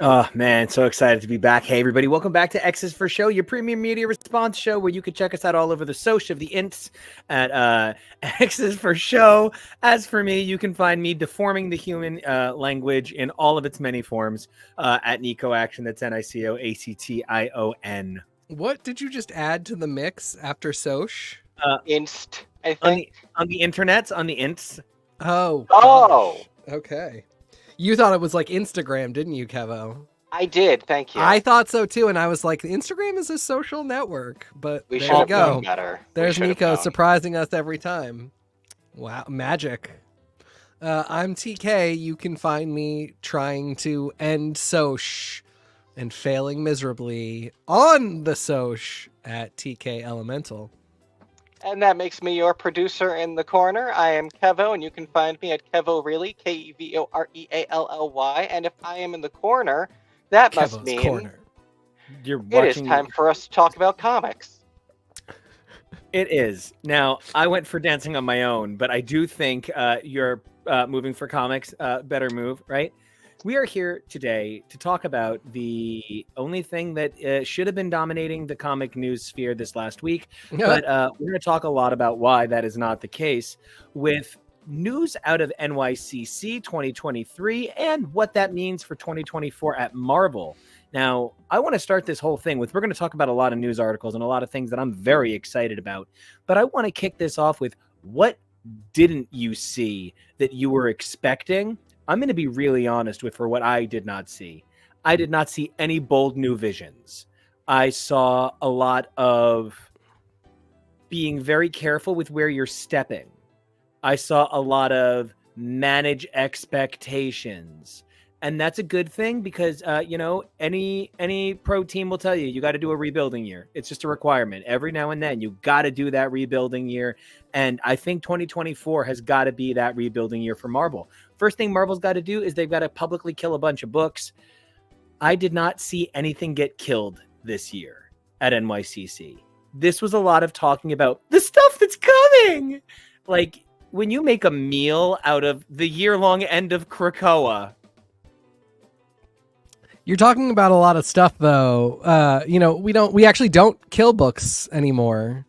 Oh man, so excited to be back. Hey everybody, welcome back to X's for Show, your premium media response show where you can check us out all over the social of the ints at X's for Show. As for me, you can find me deforming the human language in all of its many forms at Nico Action. That's NICOACTION. What did you just add to the mix after Soch? Inst, I On think. the internets, on the ints. Oh. Oh, Okay. You thought it was like Instagram, didn't you, Kevo? I did. Thank you. I thought so too, and I was like, Instagram is a social network. But we there should you have go. known better. We There's should have Nico known. surprising us every time. Wow, magic. I'm TK. You can find me trying to end Soch and failing miserably on the Soch at TK Elemental. And that makes me your producer in the corner. I am Kevo, and you can find me at KevoReally, KevoReally. And if I am in the corner, that must Kevo's mean corner. You're it is watching. time for us to talk about comics. It is. Now, I went for dancing on my own, but I do think you're moving for comics. Better move, right? We are here today to talk about the only thing that should have been dominating the comic news sphere this last week, but we're going to talk a lot about why that is not the case with news out of NYCC 2023 and what that means for 2024 at Marvel. Now, I want to start this whole thing with, we're going to talk about a lot of news articles and a lot of things that I'm very excited about, but I want to kick this off with, what didn't you see that you were expecting? I'm going to be really honest with for what I did not see. I did not see any bold new visions. I saw a lot of being very careful with where you're stepping. I saw a lot of manage expectations. And that's a good thing because, any pro team will tell you, you got to do a rebuilding year. It's just a requirement. Every now and then, you got to do that rebuilding year. And I think 2024 has got to be that rebuilding year for Marvel. First thing Marvel's got to do is they've got to publicly kill a bunch of books. I did not see anything get killed this year at NYCC. This was a lot of talking about the stuff that's coming. Like, when you make a meal out of the year-long end of Krakoa, You're talking about a lot of stuff, though. We actually don't kill books anymore.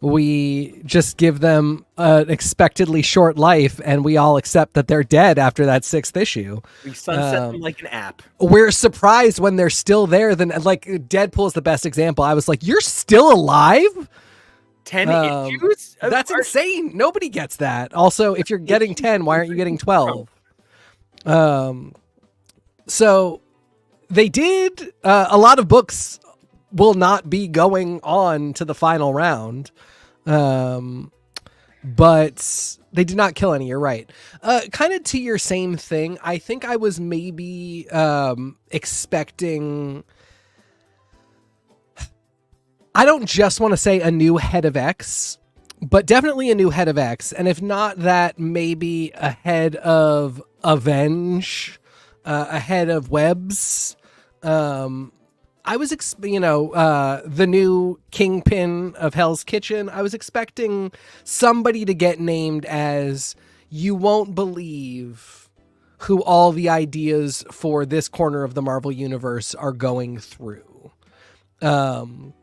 We just give them an expectedly short life, and we all accept that they're dead after that 6th issue. we sunset them like an app. We're surprised when they're still there. Then, like, Deadpool is the best example. I was like, "You're still alive? 10 issues? That's insane. Nobody gets that. Also, if you're getting 10, why aren't you getting 12?" So they did a lot of books will not be going on to the final round, but they did not kill any. You're right. Kind of to your same thing, I think I was maybe expecting, I don't just want to say a new head of X, but definitely a new head of X, and if not that, maybe a head of Avenge, a head of Webs. I was, the new Kingpin of Hell's Kitchen. I was expecting somebody to get named as, you won't believe who all the ideas for this corner of the Marvel Universe are going through. That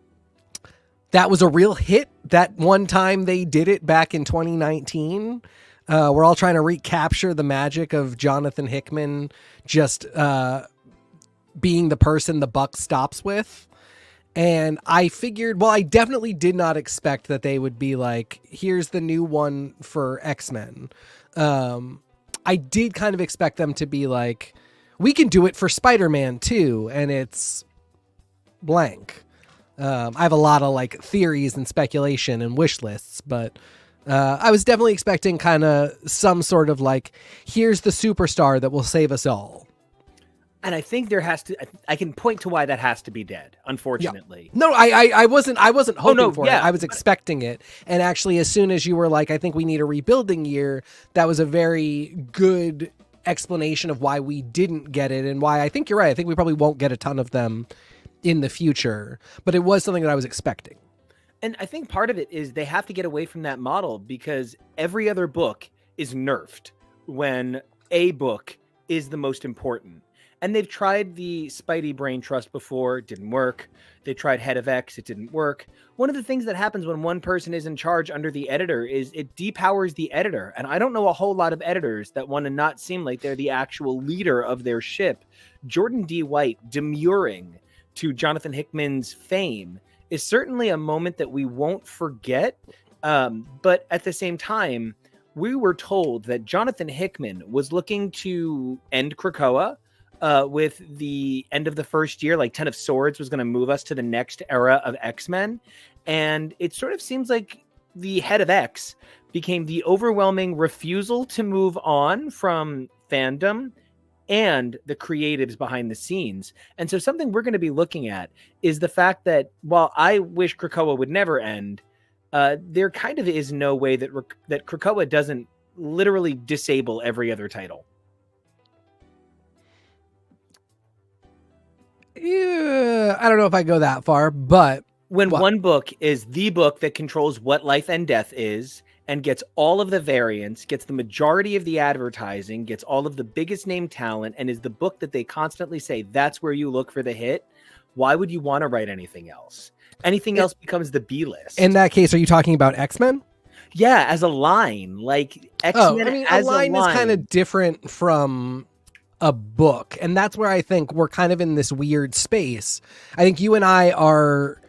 was a real hit that one time they did it back in 2019. We're all trying to recapture the magic of Jonathan Hickman just being the person the buck stops with. And I figured, well, I definitely did not expect that they would be like, here's the new one for X-Men. I did kind of expect them to be like, we can do it for Spider-Man too, and it's blank. I have a lot of like theories and speculation and wish lists, but I was definitely expecting kind of some sort of like, here's the superstar that will save us all. And I think I can point to why that has to be dead, unfortunately. Yeah. No, I wasn't hoping for it. Yeah. I was expecting it. And actually, as soon as you were like, I think we need a rebuilding year, that was a very good explanation of why we didn't get it and why I think you're right. I think we probably won't get a ton of them in the future, but it was something that I was expecting. And I think part of it is they have to get away from that model because every other book is nerfed when a book is the most important. And they've tried the Spidey Brain Trust before, it didn't work. They tried Head of X, it didn't work. One of the things that happens when one person is in charge under the editor is it depowers the editor. And I don't know a whole lot of editors that want to not seem like they're the actual leader of their ship. Jordan D. White demurring to Jonathan Hickman's fame is certainly a moment that we won't forget. But at the same time, we were told that Jonathan Hickman was looking to end Krakoa. With the end of the first year, like 10 of Swords was going to move us to the next era of X-Men. And it sort of seems like the Head of X became the overwhelming refusal to move on from fandom and the creatives behind the scenes. And so something we're going to be looking at is the fact that while I wish Krakoa would never end, there kind of is no way that that Krakoa doesn't literally disable every other title. Yeah, I don't know if I go that far, but when one book is the book that controls what life and death is and gets all of the variants, gets the majority of the advertising, gets all of the biggest name talent, and is the book that they constantly say, that's where you look for the hit, why would you want to write anything else? Anything else becomes the B list. In that case, are you talking about X-Men? Yeah, as a line. Like X-Men as a line is kind of different from a book, and that's where I think we're kind of in this weird space. I think you and I are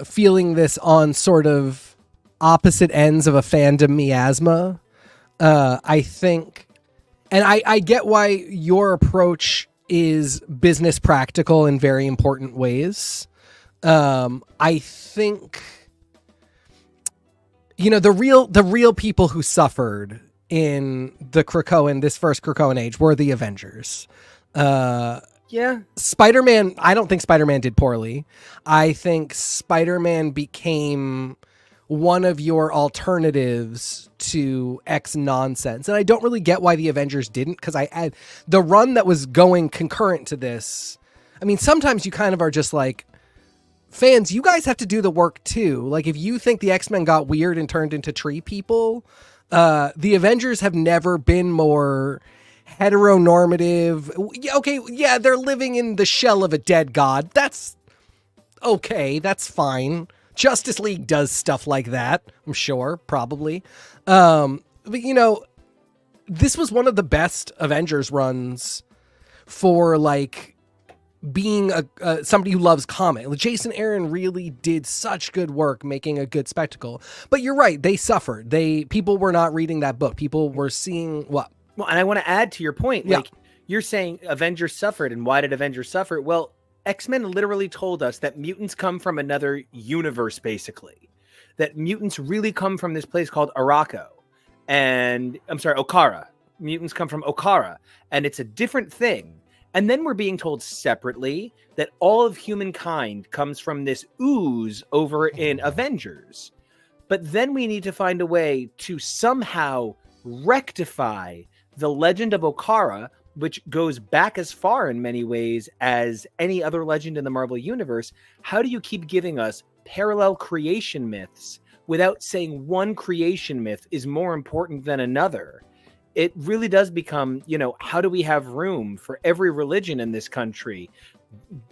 feeling this on sort of opposite ends of a fandom miasma. I think, and I get why your approach is business practical in very important ways. I think, you know, the real people who suffered in the Krakoan, this first Krakoan age, were the Avengers. Yeah. Spider-Man, I don't think Spider-Man did poorly. I think Spider-Man became one of your alternatives to X nonsense. And I don't really get why the Avengers didn't, because I had the run that was going concurrent to this. I mean, sometimes you kind of are just like, fans, you guys have to do the work too. Like, if you think the X-Men got weird and turned into tree people, the Avengers have never been more heteronormative. Okay, yeah, they're living in the shell of a dead god. That's okay, that's fine. Justice League does stuff like that, I'm sure, probably. But, you know, this was one of the best Avengers runs for, like, being somebody who loves comic. Jason Aaron really did such good work making a good spectacle. But you're right, they suffered. People were not reading that book. People were seeing what? Well, and I want to add to your point. Yeah. Like, you're saying Avengers suffered, and why did Avengers suffer? Well, X-Men literally told us that mutants come from another universe, basically. That mutants really come from this place called Okara. Mutants come from Okara, and it's a different thing. And then we're being told separately that all of humankind comes from this ooze over in Avengers. But then we need to find a way to somehow rectify the legend of Okara, which goes back as far in many ways as any other legend in the Marvel Universe. How do you keep giving us parallel creation myths without saying one creation myth is more important than another? It really does become, you know, how do we have room for every religion in this country?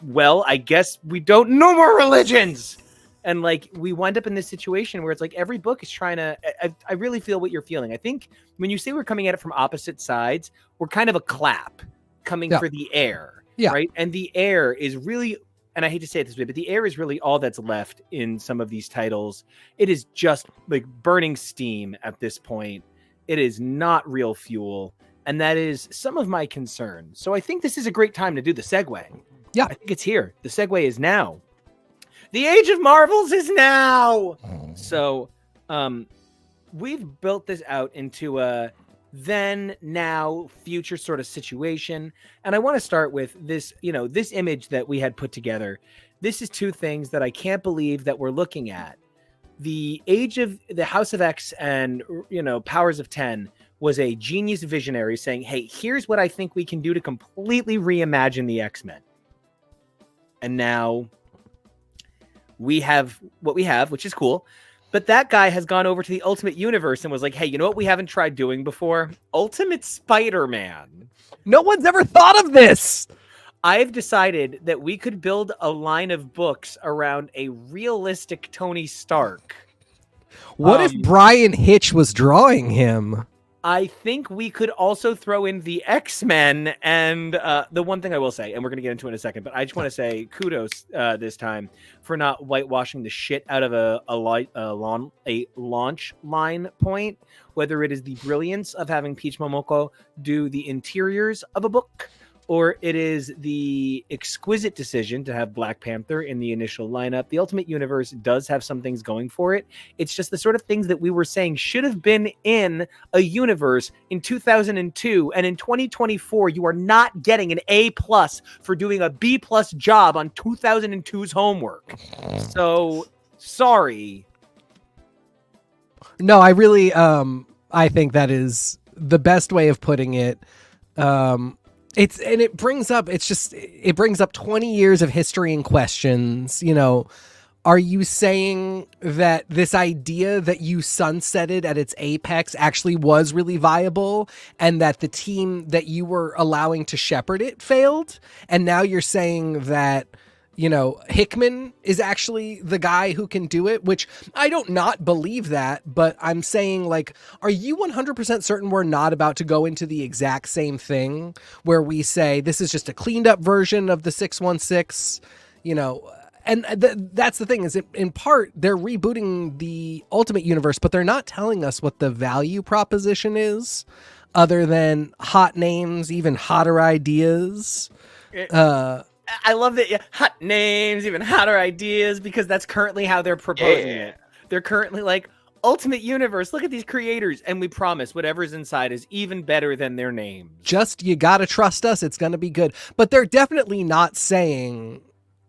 Well, I guess we don't know more religions. And like, we wind up in this situation where it's like every book is trying to, I really feel what you're feeling. I think when you say we're coming at it from opposite sides, we're kind of a clap coming for the air, right? And the air is really, and I hate to say it this way, but the air is really all that's left in some of these titles. It is just like burning steam at this point. It is not real fuel. And that is some of my concern. So I think this is a great time to do the segue. Yeah. I think it's here. The segue is now. The Age of Marvels is now. So we've built this out into a then, now, future sort of situation. And I want to start with this, you know, this image that we had put together. This is two things that I can't believe that we're looking at. The Age of the House of X and, you know, Powers of 10 was a genius visionary saying, hey, here's what I think we can do to completely reimagine the X-Men. And now we have what we have, which is cool. But that guy has gone over to the Ultimate Universe and was like, hey, you know what we haven't tried doing before? Ultimate Spider-Man. No one's ever thought of this. I've decided that we could build a line of books around a realistic Tony Stark. What if Brian Hitch was drawing him? I think we could also throw in the X-Men, and the one thing I will say, and we're going to get into it in a second, but I just want to say kudos this time for not whitewashing the shit out of a launch line point, whether it is the brilliance of having Peach Momoko do the interiors of a book, or it is the exquisite decision to have Black Panther in the initial lineup. The Ultimate Universe does have some things going for it. It's just the sort of things that we were saying should have been in a universe in 2002. And in 2024, you are not getting an A+ for doing a B+ job on 2002's homework. So, sorry. No, I really, I think that is the best way of putting it. It brings up 20 years of history and questions. You know, are you saying that this idea that you sunsetted at its apex actually was really viable, and that the team that you were allowing to shepherd it failed? And now you're saying that, you know, Hickman is actually the guy who can do it, which I don't not believe that, but I'm saying, like, are you 100% certain we're not about to go into the exact same thing where we say this is just a cleaned up version of the 616, you know? And that's the thing, is in part they're rebooting the Ultimate Universe, but they're not telling us what the value proposition is other than hot names, even hotter ideas. I love that. Hot names, even hotter ideas, because that's currently how they're proposing it. They're currently like, Ultimate Universe, look at these creators, and we promise whatever's inside is even better than their names. Just, you gotta trust us, it's gonna be good. But they're definitely not saying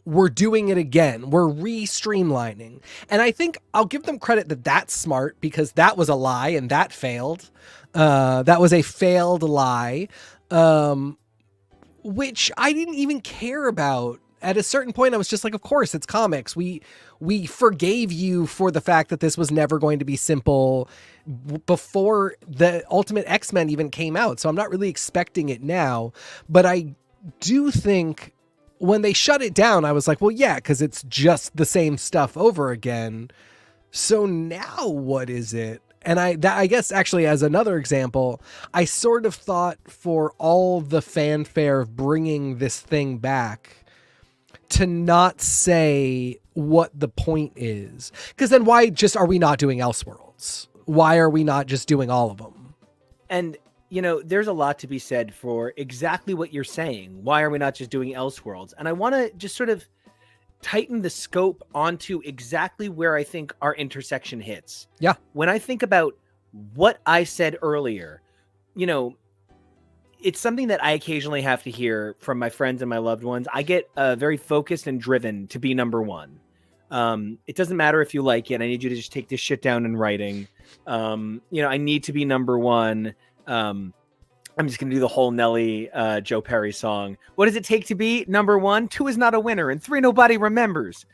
we're doing it again. We're re-streamlining. And I think I'll give them credit that that's smart, because that was a lie and that failed. That was a failed lie. Which I didn't even care about. At a certain point, I was just like, of course, it's comics. We forgave you for the fact that this was never going to be simple before the Ultimate X-Men even came out. So I'm not really expecting it now. But I do think when they shut it down, I was like, well, yeah, because it's just the same stuff over again. So now what is it? And I guess actually, as another example, I sort of thought for all the fanfare of bringing this thing back, to not say what the point is. Because then why just are we not doing Elseworlds? Why are we not just doing all of them? And, you know, there's a lot to be said for exactly what you're saying. Why are we not just doing Elseworlds? And I want to just sort of tighten the scope onto exactly where I think our intersection hits. Yeah. When I think about what I said earlier, you know, it's something that I occasionally have to hear from my friends and my loved ones. I get very focused and driven to be number one. It doesn't matter if you like it. I need you to just take this shit down in writing. You know, I need to be number one. I'm just going to do the whole Nelly, Joe Perry song. What does it take to be number one? 2 is not a winner, and 3 nobody remembers.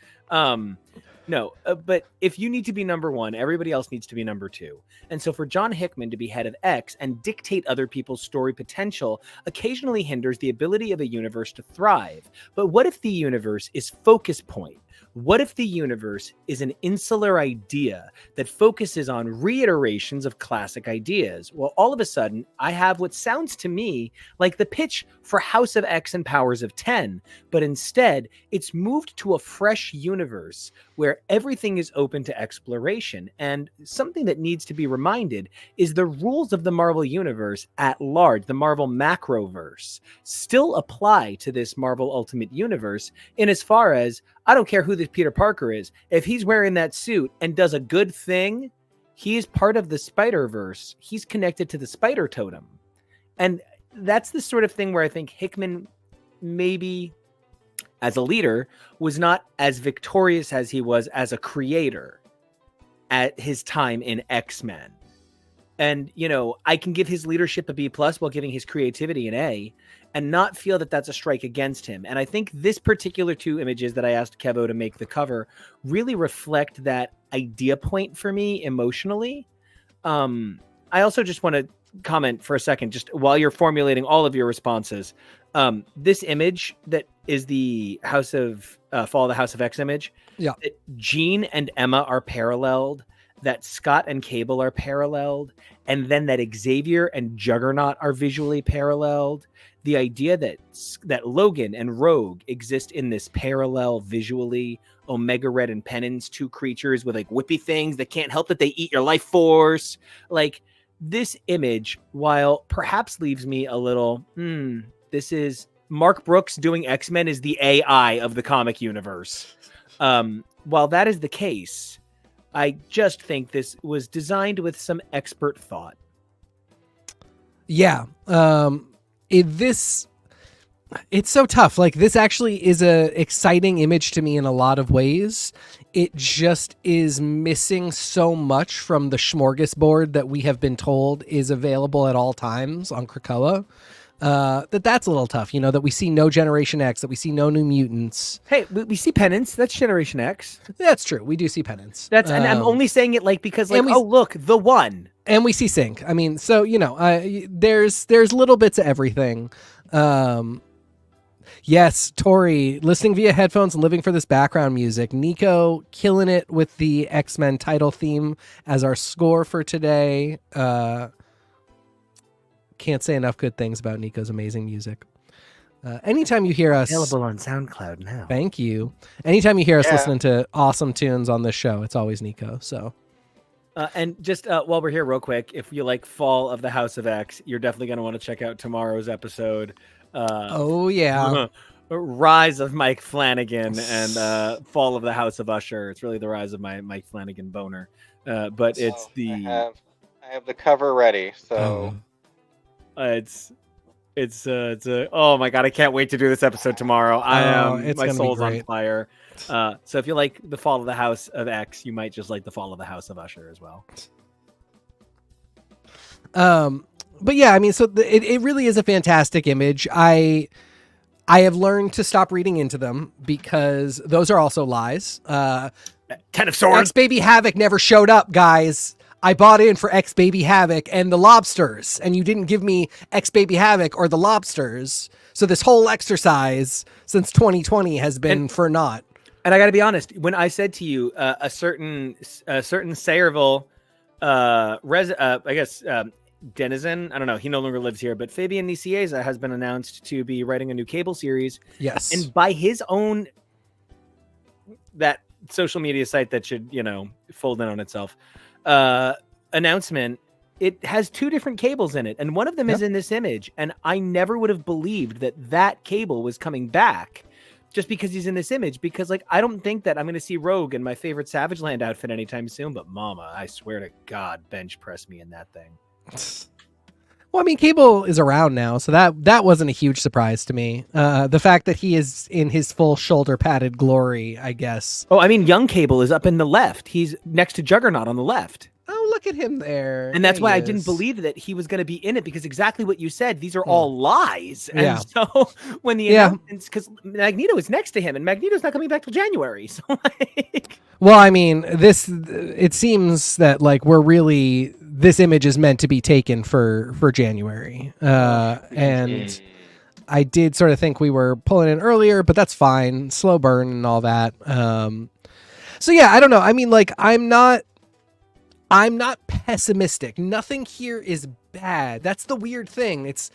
No, but if you need to be number one, everybody else needs to be number 2. And so for John Hickman to be head of X and dictate other people's story potential occasionally hinders the ability of a universe to thrive. But what if the universe is focus point? What if the universe is an insular idea that focuses on reiterations of classic ideas? Well, all of a sudden, I have what sounds to me like the pitch for House of X and Powers of 10, but instead, it's moved to a fresh universe where everything is open to exploration. And something that needs to be reminded is the rules of the Marvel Universe at large, the Marvel Macroverse, still apply to this Marvel Ultimate Universe in as far as, I don't care who this Peter Parker is. If he's wearing that suit and does a good thing, he is part of the Spider-Verse. He's connected to the Spider Totem. And that's the sort of thing where I think Hickman, maybe as a leader, was not as victorious as he was as a creator at his time in X-Men. And, I can give his leadership a B plus while giving his creativity an A and not feel that that's a strike against him. And I think this particular 2 images that I asked Kevo to make the cover really reflect that idea point for me emotionally. I also just want to comment for a second, just while you're formulating all of your responses. This image that is the House of Fall of the House of X image, that Jean and Emma are paralleled, that Scott and Cable are paralleled, and then that Xavier and Juggernaut are visually paralleled. The idea that Logan and Rogue exist in this parallel visually, Omega Red and Penance, 2 creatures with like whippy things that can't help that they eat your life force. Like, this image, while perhaps leaves me a little, this is Mark Brooks doing X-Men is the AI of the comic universe. While that is the case, I just think this was designed with some expert thought. Yeah. It's so tough. Like, this actually is a exciting image to me in a lot of ways. It just is missing so much from the smorgasbord that we have been told is available at all times on Krakoa. That's a little tough, that we see no Generation X, that we see no New Mutants. Hey, we see Penance. That's Generation X. That's true. We do see Penance. And I'm only saying it because look, the one. And we see Sync. I mean, so, there's little bits of everything. Yes, Tori, listening via headphones and living for this background music. Nico killing it with the X-Men title theme as our score for today. Can't say enough good things about Nico's amazing music. Anytime you hear us... Available on SoundCloud now. Thank you. Anytime you hear us listening to awesome tunes on this show, it's always Nico, so... And just while we're here real quick, if you like Fall of the House of X, you're definitely going to want to check out tomorrow's episode. Rise of Mike Flanagan and Fall of the House of Usher. It's really the rise of my Mike Flanagan boner. But it's I have the cover ready, so... It's oh my god, I can't wait to do this episode tomorrow. My soul's on fire. So if you like the Fall of the House of X, you might just like the Fall of the House of Usher as well. But yeah, I mean, so it really is a fantastic image. I have learned to stop reading into them because those are also lies. 10 of Swords. X Baby Havoc never showed up, guys. I bought in for X Baby Havoc and the Lobsters, and you didn't give me X Baby Havoc or the Lobsters. So this whole exercise since 2020 has been for naught. And I got to be honest, when I said to you, a certain Sayreville, denizen, I don't know, he no longer lives here, but Fabian Nicieza has been announced to be writing a new Cable series. Yes. And by his own, that social media site that should, fold in on itself, announcement, it has 2 different Cables in it, and one of them is in this image, and I never would have believed that Cable was coming back just because he's in this image, because I don't think that I'm going to see Rogue in my favorite Savage Land outfit anytime soon, but mama, I swear to God, bench press me in that thing. Well, I mean, Cable is around now, so that wasn't a huge surprise to me. The fact that he is in his full shoulder padded glory, I guess. Oh, I mean, young Cable is up in the left. He's next to Juggernaut on the left. Oh, look at him there. And that's why I didn't believe that he was going to be in it, because exactly what you said, these are all lies. And so when the announcements, because Magneto is next to him, and Magneto's not coming back till January. So well, I mean, it seems that this image is meant to be taken for January. And I did sort of think we were pulling in earlier, but that's fine. Slow burn and all that. So yeah, I don't know. I mean, I'm not pessimistic. Nothing here is bad. That's the weird thing. It's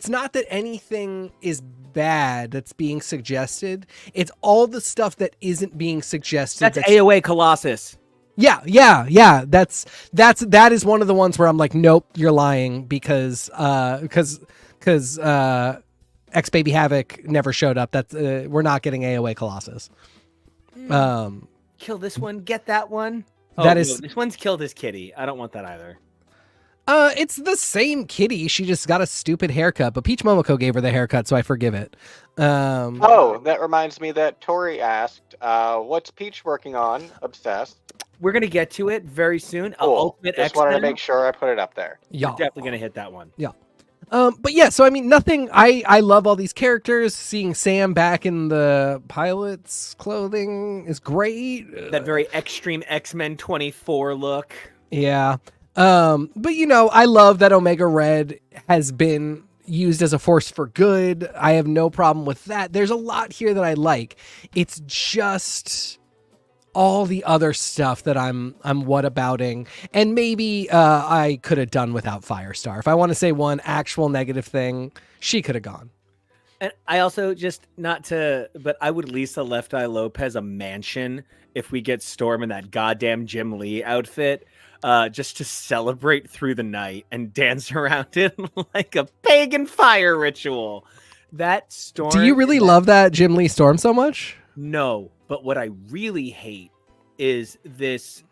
not that anything is bad that's being suggested. It's all the stuff that isn't being suggested. That's AOA Colossus. Yeah. That is one of the ones where I'm like, nope, you're lying, because X Baby Havoc never showed up. That's we're not getting AOA Colossus. Kill this one, get that one. This one's killed his kitty. I don't want that either. It's the same kitty. She just got a stupid haircut, but Peach Momoko gave her the haircut, so I forgive it. That reminds me that Tori asked, what's Peach working on? Obsessed. We're gonna get to it very soon. Cool. Ultimate Just wanted to X-Men. make sure I put it up there. Yeah. We're definitely gonna hit that one. But yeah, so I mean, nothing. I love all these characters. Seeing Sam back in the pilot's clothing is great. That very extreme X-Men 24 look. Yeah. But you know, I love that Omega Red has been used as a force for good. I have no problem with that. There's a lot here that I like. It's just all the other stuff that I'm whatabouting, and maybe I could have done without Firestar. If I want to say one actual negative thing, she could have gone. And I also but I would Lisa Left Eye Lopez a mansion if we get Storm in that goddamn Jim Lee outfit, just to celebrate through the night and dance around it like a pagan fire ritual. That Storm. Do you really love that Jim Lee Storm so much? No, but what I really hate is this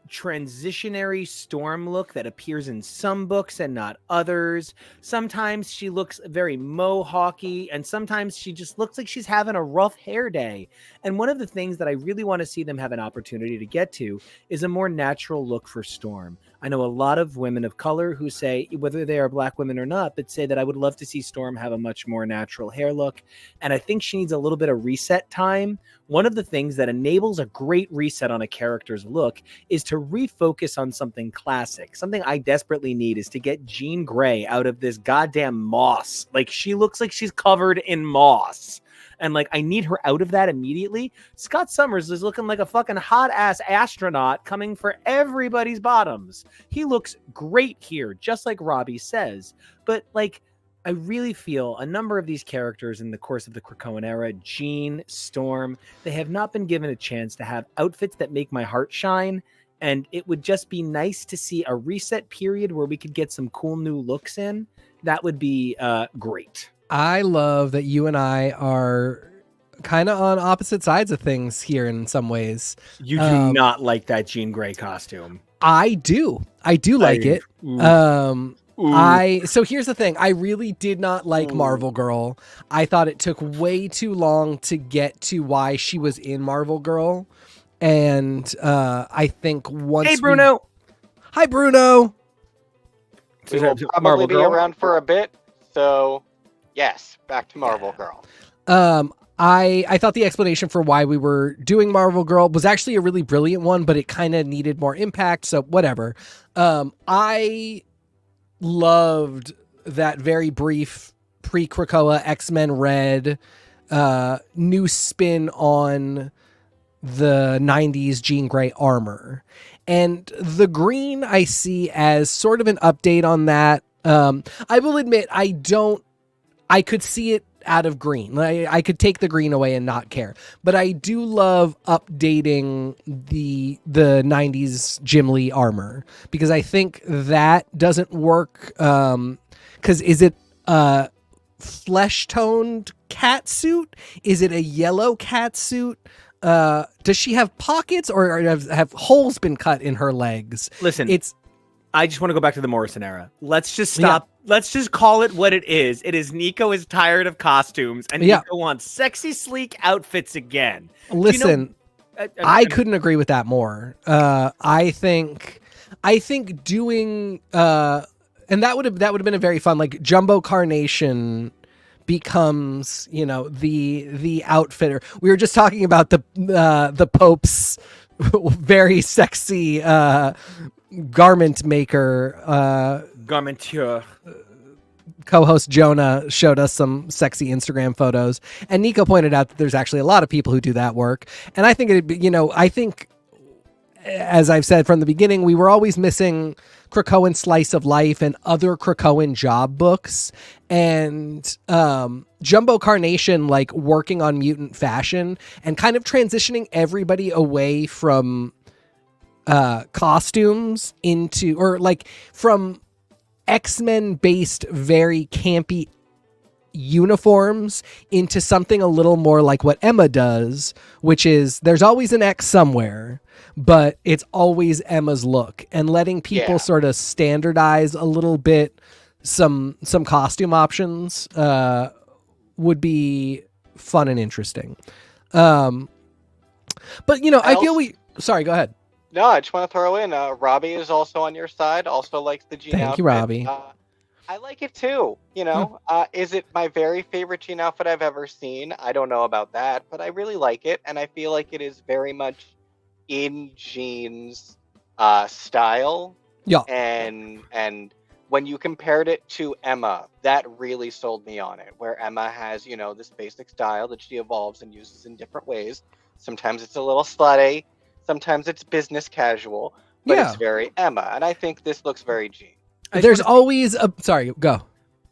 transitionary Storm look that appears in some books and not others. Sometimes she looks very mohawky, and sometimes she just looks like she's having a rough hair day. And one of the things that I really want to see them have an opportunity to get to is a more natural look for Storm. I know a lot of women of color who say, whether they are Black women or not, but say that I would love to see Storm have a much more natural hair look. And I think she needs a little bit of reset time. One of the things that enables a great reset on a character's look is to refocus on something classic. Something I desperately need is to get Jean Grey out of this goddamn moss. Like, she looks like she's covered in moss. And like, I need her out of that immediately. Scott Summers is looking like a fucking hot ass astronaut coming for everybody's bottoms. He looks great here, just like Robbie says. But like, I really feel a number of these characters in the course of the Krakoan era, Jean, Storm, they have not been given a chance to have outfits that make my heart shine. And it would just be nice to see a reset period where we could get some cool new looks in. That would be great. I love that you and I are kind of on opposite sides of things here in some ways. You do not like that Jean Grey costume. I do like it. So here's the thing. I really did not like Marvel Girl. I thought it took way too long to get to why she was in Marvel Girl. And I think once Hey, Bruno. Hi, Bruno. We will probably be around for a bit, so yes, back to Marvel Girl. I thought the explanation for why we were doing Marvel Girl was actually a really brilliant one, but it kind of needed more impact, so whatever. I loved that very brief pre-Krakoa X-Men Red new spin on the 90s Jean Grey armor. And the green I see as sort of an update on that. I will admit, I could see it out of green. I could take the green away and not care. But I do love updating the 90s Jim Lee armor, because I think that doesn't work. Because is it a flesh-toned cat suit? Is it a yellow cat suit? Does she have pockets, or have holes been cut in her legs? Listen, I just want to go back to the Morrison era. Let's just stop. Yeah. Let's just call it what it is. It is Nico is tired of costumes, and Nico wants sexy, sleek outfits again. Listen, I couldn't agree with that more. I think doing and that would have been a very fun, like, Jumbo Carnation becomes, the outfitter. We were just talking about the Pope's very sexy garment maker. Garmenteur. Co-host Jonah showed us some sexy Instagram photos, and Nico pointed out that there's actually a lot of people who do that work. And I think I think, as I've said from the beginning, we were always missing Krakoan Slice of Life and other Krakoan job books, and Jumbo Carnation, like, working on mutant fashion and kind of transitioning everybody away from costumes into, or like from X-Men based very campy uniforms into something a little more like what Emma does, which is there's always an X somewhere, but it's always Emma's look, and letting people sort of standardize a little bit some costume options would be fun and interesting. But I feel sorry, go ahead. No, I just want to throw in, Robbie is also on your side, also likes the Jean Thank outfit. you, Robbie. I like it too, you know. Is it my very favorite Jean outfit I've ever seen? I don't know about that, but I really like it, and I feel like it is very much in Jean's style. Yeah. And when you compared it to Emma, that really sold me on it, where Emma has, you know, this basic style that she evolves and uses in different ways. Sometimes it's a little slutty, sometimes it's business casual, but it's very Emma, and I think this looks very Jean. There's always a... Sorry, go.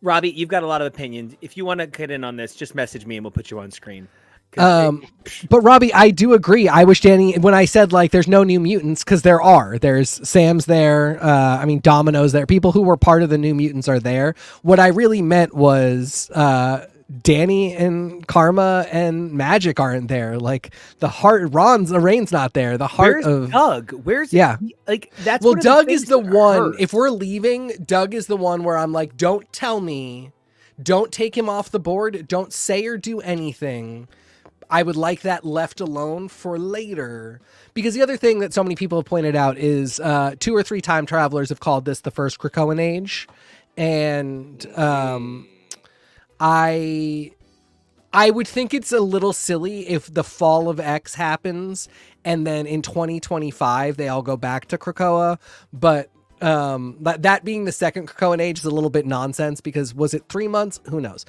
Robbie, you've got a lot of opinions. If you want to get in on this, just message me and we'll put you on screen. But Robbie, I do agree. I wish Danny, when I said like there's no New Mutants, because there are. There's Sam's there. I mean, Domino's there. People who were part of the New Mutants are there. What I really meant was Danny and Karma and Magic aren't there. Like the heart, Rain's not there. The heart of Doug. Where's like that's well, Doug is the one. If we're leaving, Doug is the one where I'm like, don't tell me, don't take him off the board, don't say or do anything. I would like that left alone for later. Because the other thing that so many people have pointed out is 2 or 3 time travelers have called this the first Krakoan age. And I would think it's a little silly if the fall of X happens and then in 2025 they all go back to Krakoa. But that being the second Krakoan age is a little bit nonsense because was it 3 months? Who knows?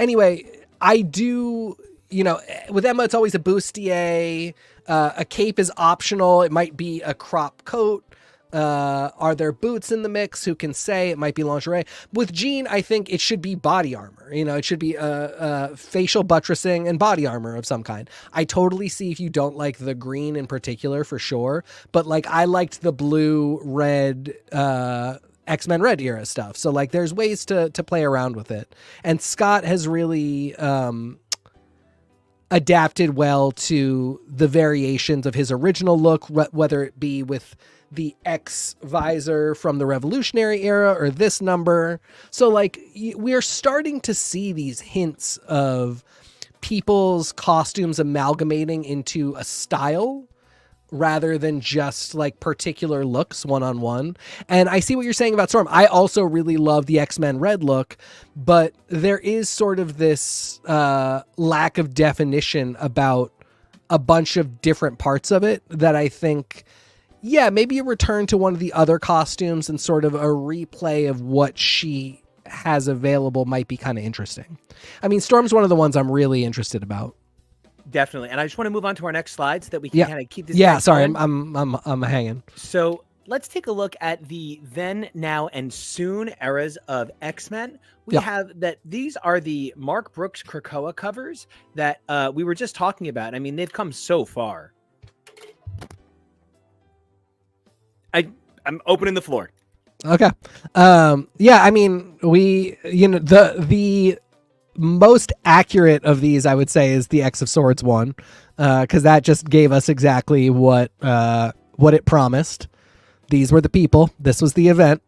Anyway, I do... You know, with Emma, it's always a bustier. A cape is optional. It might be a crop coat. Are there boots in the mix? Who can say? It might be lingerie. With Jean, I think it should be body armor. You know, it should be facial buttressing and body armor of some kind. I totally see if you don't like the green in particular, for sure. But, like, I liked the blue, red... X-Men Red era stuff. So, like, there's ways to play around with it. And Scott has really... adapted well to the variations of his original look, whether it be with the X visor from the Revolutionary era or this number. So like we're starting to see these hints of people's costumes amalgamating into a style rather than just like particular looks one-on-one. And I see what you're saying about Storm. I also really love the X-Men Red look, but there is sort of this lack of definition about a bunch of different parts of it that I think, yeah, maybe a return to one of the other costumes and sort of a replay of what she has available might be kind of interesting. I mean, Storm's one of the ones I'm really interested about. Definitely. And I just want to move on to our next slide so that we can kind of keep this. Yeah, sorry, I'm hanging. So let's take a look at the then, now, and soon eras of X-Men. We have that these are the Mark Brooks Krakoa covers that we were just talking about. I mean, they've come so far. I'm opening the floor. Okay. Yeah, I mean, the most accurate of these, I would say, is the X of Swords one, because that just gave us exactly what it promised. These were the people. This was the event.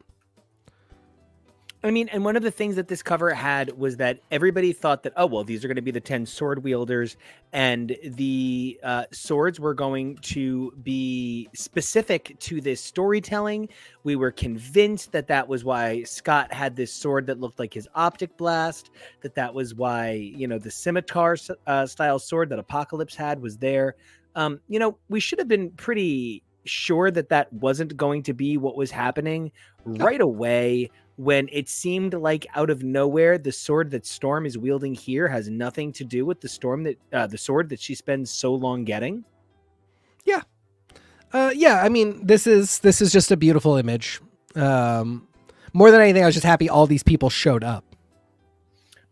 I mean, and one of the things that this cover had was that everybody thought that, oh, well, these are going to be the 10 sword wielders, and the swords were going to be specific to this storytelling. We were convinced that that was why Scott had this sword that looked like his optic blast, that was why, you know, the scimitar style sword that Apocalypse had was there. You know, we should have been pretty sure that that wasn't going to be what was happening right away, when it seemed like out of nowhere, the sword that Storm is wielding here has nothing to do with the the sword that she spends so long getting. Yeah. Yeah. I mean, this is just a beautiful image. More than anything, I was just happy all these people showed up.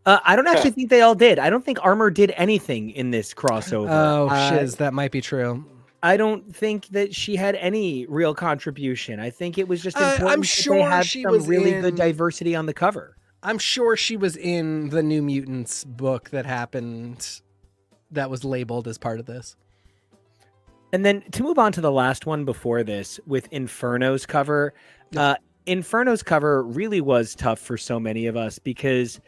I don't actually think they all did. I don't think Armor did anything in this crossover. Oh, shiz, that might be true. I don't think that she had any real contribution. I think it was just important I'm sure they had she some was really good diversity on the cover. I'm sure she was in the New Mutants book that happened that was labeled as part of this. And then to move on to the last one before this with Inferno's cover, Inferno's cover really was tough for so many of us because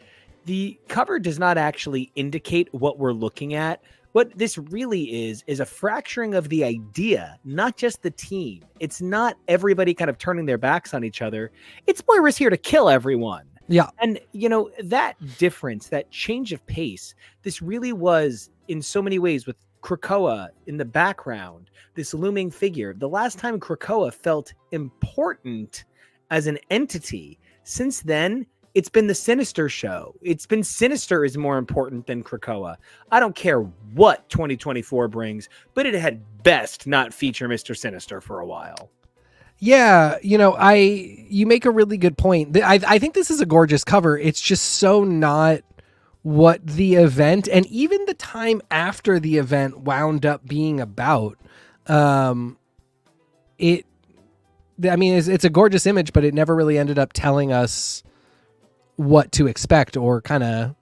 the cover does not actually indicate what we're looking at. What this really is a fracturing of the idea, not just the team. It's not everybody kind of turning their backs on each other. It's Moira's here to kill everyone. Yeah. And, that difference, that change of pace, this really was in so many ways with Krakoa in the background, this looming figure. The last time Krakoa felt important as an entity, since then, it's been the Sinister show. It's been Sinister is more important than Krakoa. I don't care what 2024 brings, but it had best not feature Mr. Sinister for a while. Yeah, you make a really good point. I think this is a gorgeous cover. It's just so not what the event and even the time after the event wound up being about. It's a gorgeous image, but it never really ended up telling us what to expect or kind of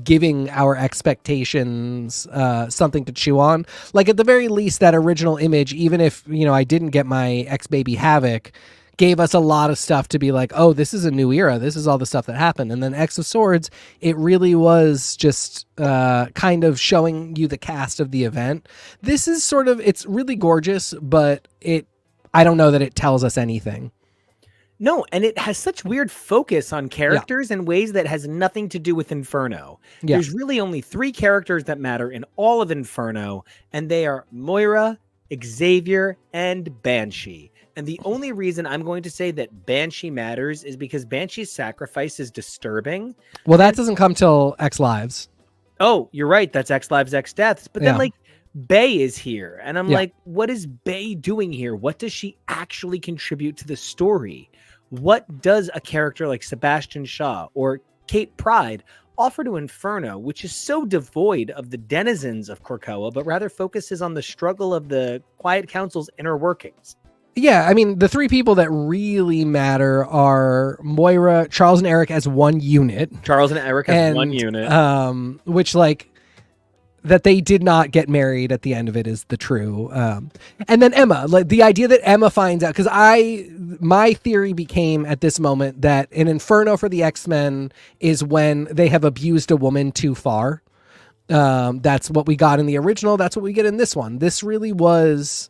giving our expectations something to chew on. Like at the very least, that original image, even if, I didn't get my X-Baby Havoc, gave us a lot of stuff to be like, oh, this is a new era. This is all the stuff that happened. And then X of Swords, it really was just kind of showing you the cast of the event. This is it's really gorgeous, but I don't know that it tells us anything. No, and it has such weird focus on characters in ways that has nothing to do with Inferno. Yeah. There's really only 3 characters that matter in all of Inferno, and they are Moira, Xavier, and Banshee. And the only reason I'm going to say that Banshee matters is because Banshee's sacrifice is disturbing. Well, that doesn't come till X Lives. Oh, you're right. That's X Lives, X Deaths. But then, Bay is here. And I'm like, what is Bay doing here? What does she actually contribute to the story? What does a character like Sebastian Shaw or Kate Pride offer to Inferno, which is so devoid of the denizens of Krakoa, but rather focuses on the struggle of the Quiet Council's inner workings? Yeah, the 3 people that really matter are Moira, Charles and Eric as one unit. Which, that they did not get married at the end of it is the true. And then Emma, the idea that Emma finds out, because my theory became at this moment that an Inferno for the X-Men is when they have abused a woman too far. That's what we got in the original. That's what we get in this one. This really was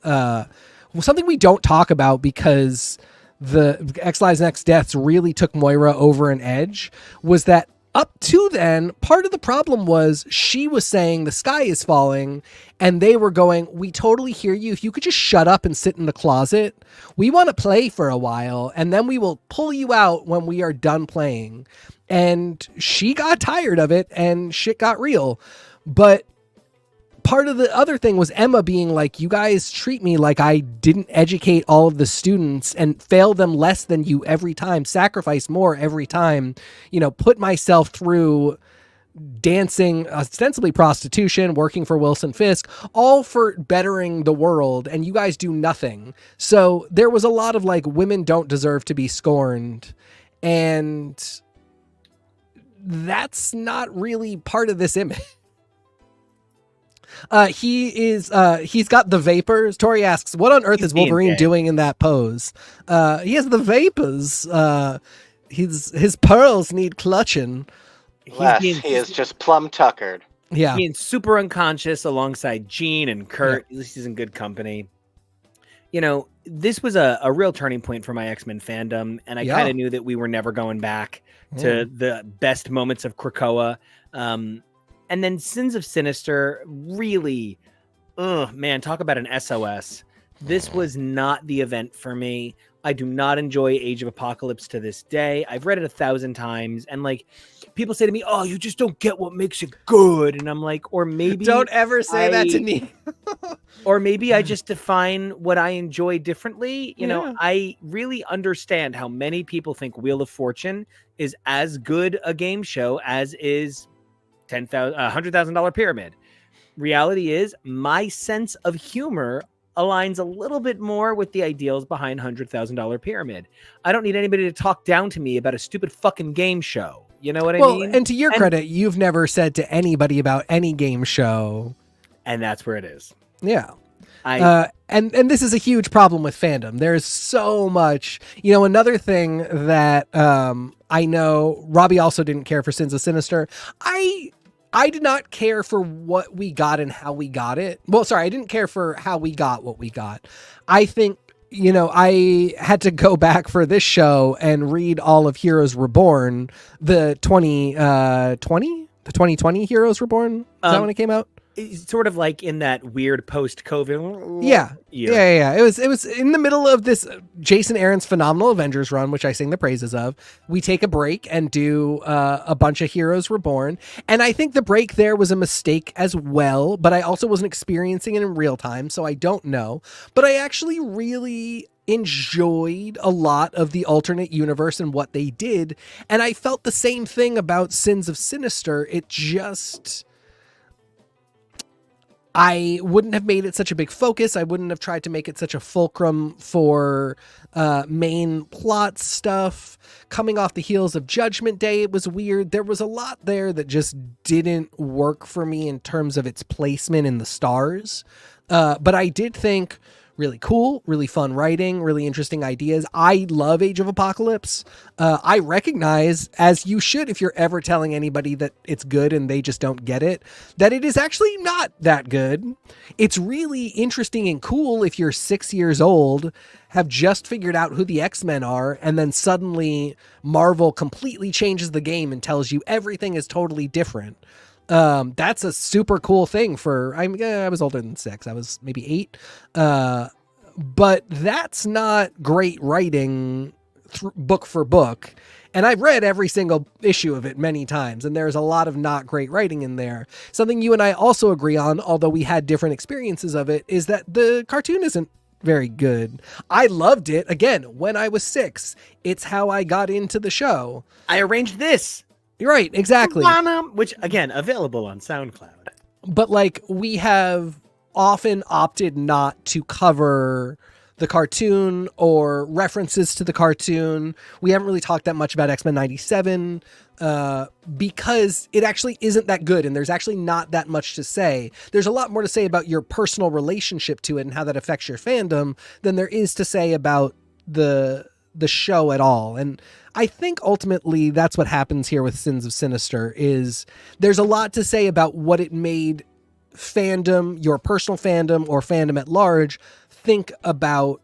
something we don't talk about because the X Lives and X Deaths really took Moira over an edge, was that up to then, part of the problem was she was saying the sky is falling, and they were going, we totally hear you. If you could just shut up and sit in the closet, we want to play for a while, and then we will pull you out when we are done playing. And she got tired of it, and shit got real. But part of the other thing was Emma being like, you guys treat me like I didn't educate all of the students and fail them less than you every time, sacrifice more every time, put myself through dancing, ostensibly prostitution, working for Wilson Fisk, all for bettering the world, and you guys do nothing. So there was a lot of women don't deserve to be scorned, and that's not really part of this image. He's got the vapors. Tori asks, what on earth is Wolverine doing in that pose? He has the vapors. His pearls need clutching. He is just plum tuckered. Yeah. Being super unconscious alongside Jean and Kurt. At least he's in good company. This was a real turning point for my X-Men fandom, and I kind of knew that we were never going back to the best moments of Krakoa. And then Sins of Sinister, really, talk about an SOS. This was not the event for me. I do not enjoy Age of Apocalypse to this day. I've read it 1,000 times, and people say to me, oh, you just don't get what makes it good. And I'm like, or maybe don't ever say that to me. Or maybe I just define what I enjoy differently. I really understand how many people think Wheel of Fortune is as good a game show as is $100,000 Pyramid. Reality is, my sense of humor aligns a little bit more with the ideals behind $100,000 Pyramid. I don't need anybody to talk down to me about a stupid fucking game show. You know what I mean? And to your credit, you've never said to anybody about any game show. And that's where it is. Yeah. And this is a huge problem with fandom. There's so much, another thing that I know Robbie also didn't care for Sins of Sinister. I did not care for what we got and how we got it. Well, sorry, I didn't care for how we got what we got. I think, I had to go back for this show and read all of Heroes Reborn, the 2020 Heroes Reborn. Is that when it came out? It's sort of like in that weird post-COVID. Yeah. year. Yeah. It was in the middle of this Jason Aaron's phenomenal Avengers run, which I sing the praises of. We take a break and do a bunch of Heroes Reborn. And I think the break there was a mistake as well, but I also wasn't experiencing it in real time, so I don't know. But I actually really enjoyed a lot of the alternate universe and what they did. And I felt the same thing about Sins of Sinister. I wouldn't have made it such a big focus. I wouldn't have tried to make it such a fulcrum for main plot stuff. Coming off the heels of Judgment Day, it was weird. There was a lot there that just didn't work for me in terms of its placement in the stars. But I did think really cool, really fun writing, really interesting ideas. I love Age of Apocalypse. I recognize, as you should if you're ever telling anybody that it's good and they just don't get it, that it is actually not that good. It's really interesting and cool if you're 6 years old, have just figured out who the X-Men are, and then suddenly Marvel completely changes the game and tells you everything is totally different. That's a super cool thing I was older than 6. I was maybe 8. But that's not great writing book for book. And I've read every single issue of it many times, and there's a lot of not great writing in there. Something you and I also agree on, although we had different experiences of it, is that the cartoon isn't very good. I loved it, again, when I was 6. It's how I got into the show. I arranged this. You're right, exactly. Which, again, available on SoundCloud. But we have often opted not to cover the cartoon or references to the cartoon. We haven't really talked that much about X-Men 97 because it actually isn't that good, and there's actually not that much to say. There's a lot more to say about your personal relationship to it and how that affects your fandom than there is to say about the show at all. And I think ultimately that's what happens here with Sins of Sinister, is there's a lot to say about what it made fandom, your personal fandom or fandom at large, think about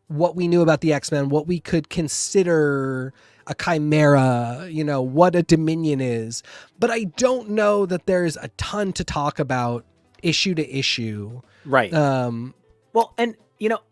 what we knew about the X-Men, what we could consider a chimera, what a Dominion is. But I don't know that there's a ton to talk about issue to issue. Right. Well, and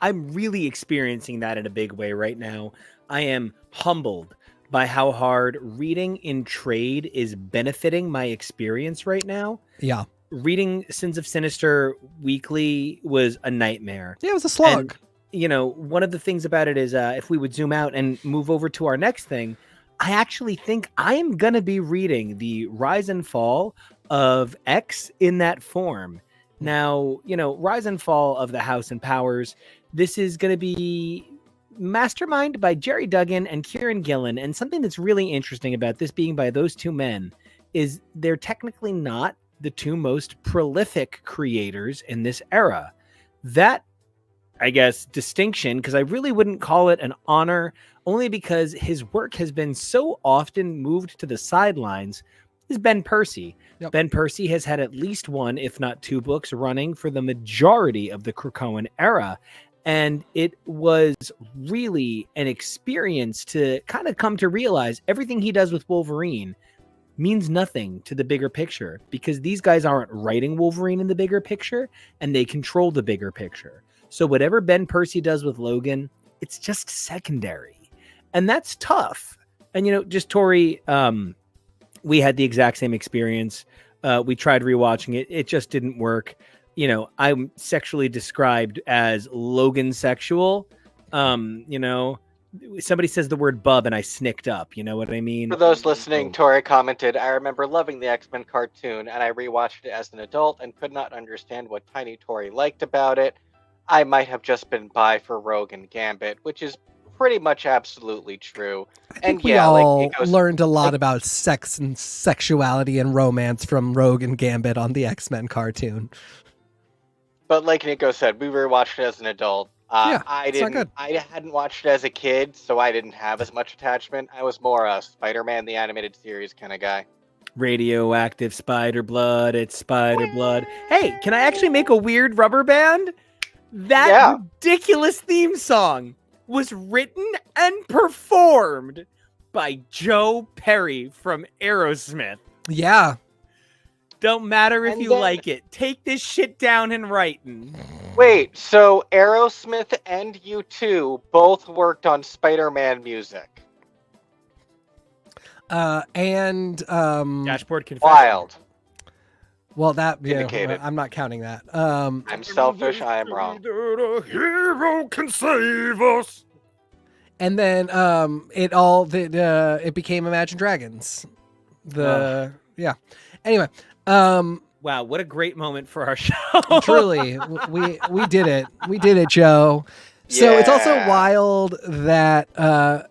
I'm really experiencing that in a big way right now. I am humbled by how hard reading in trade is benefiting my experience right now. Yeah. Reading Sins of Sinister weekly was a nightmare. Yeah, it was a slog. And, one of the things about it is if we would zoom out and move over to our next thing, I actually think I am going to be reading the rise and fall of X in that form. Now, rise and fall of the House and Powers. This is going to be masterminded by Jerry Duggan and Kieran Gillen. And something that's really interesting about this being by those two men is they're technically not the two most prolific creators in this era. That, I guess, distinction, because I really wouldn't call it an honor, only because his work has been so often moved to the sidelines, is Ben Percy. Yep. Ben Percy has had at least one, if not two books running for the majority of the Krakoan era. And it was really an experience to kind of come to realize everything he does with Wolverine means nothing to the bigger picture, because these guys aren't writing Wolverine in the bigger picture, and they control the bigger picture. So whatever Ben Percy does with Logan, it's just secondary. And that's tough. And, just Tori, we had the exact same experience. We tried rewatching it. It just didn't work. I'm sexually described as Logan sexual. Somebody says the word bub and I snicked up. You know what I mean? For those listening, Tori commented, I remember loving the X-Men cartoon, and I rewatched it as an adult and could not understand what Tiny Tori liked about it. I might have just been bi for Rogue and Gambit, which is pretty much absolutely true. I think we all learned a lot about sex and sexuality and romance from Rogue and Gambit on the X-Men cartoon. But like Nico said, we rewatched it as an adult. I hadn't watched it as a kid, so I didn't have as much attachment. I was more a Spider-Man the Animated Series kind of guy. Radioactive spider blood, it's spider blood. Hey, can I actually make a weird rubber band? That ridiculous theme song was written and performed by Joe Perry from Aerosmith. Yeah. Don't matter if you like it. Take this shit down in writing. Wait, so Aerosmith and U2 both worked on Spider-Man music. Dashboard Confession. Wild. Well, that Indicated. I'm not counting that. I'm selfish. I am wrong. A hero can save us. And then it became Imagine Dragons. Anyway, wow, what a great moment for our show. truly, we did it. We did it, Joe. So it's also wild that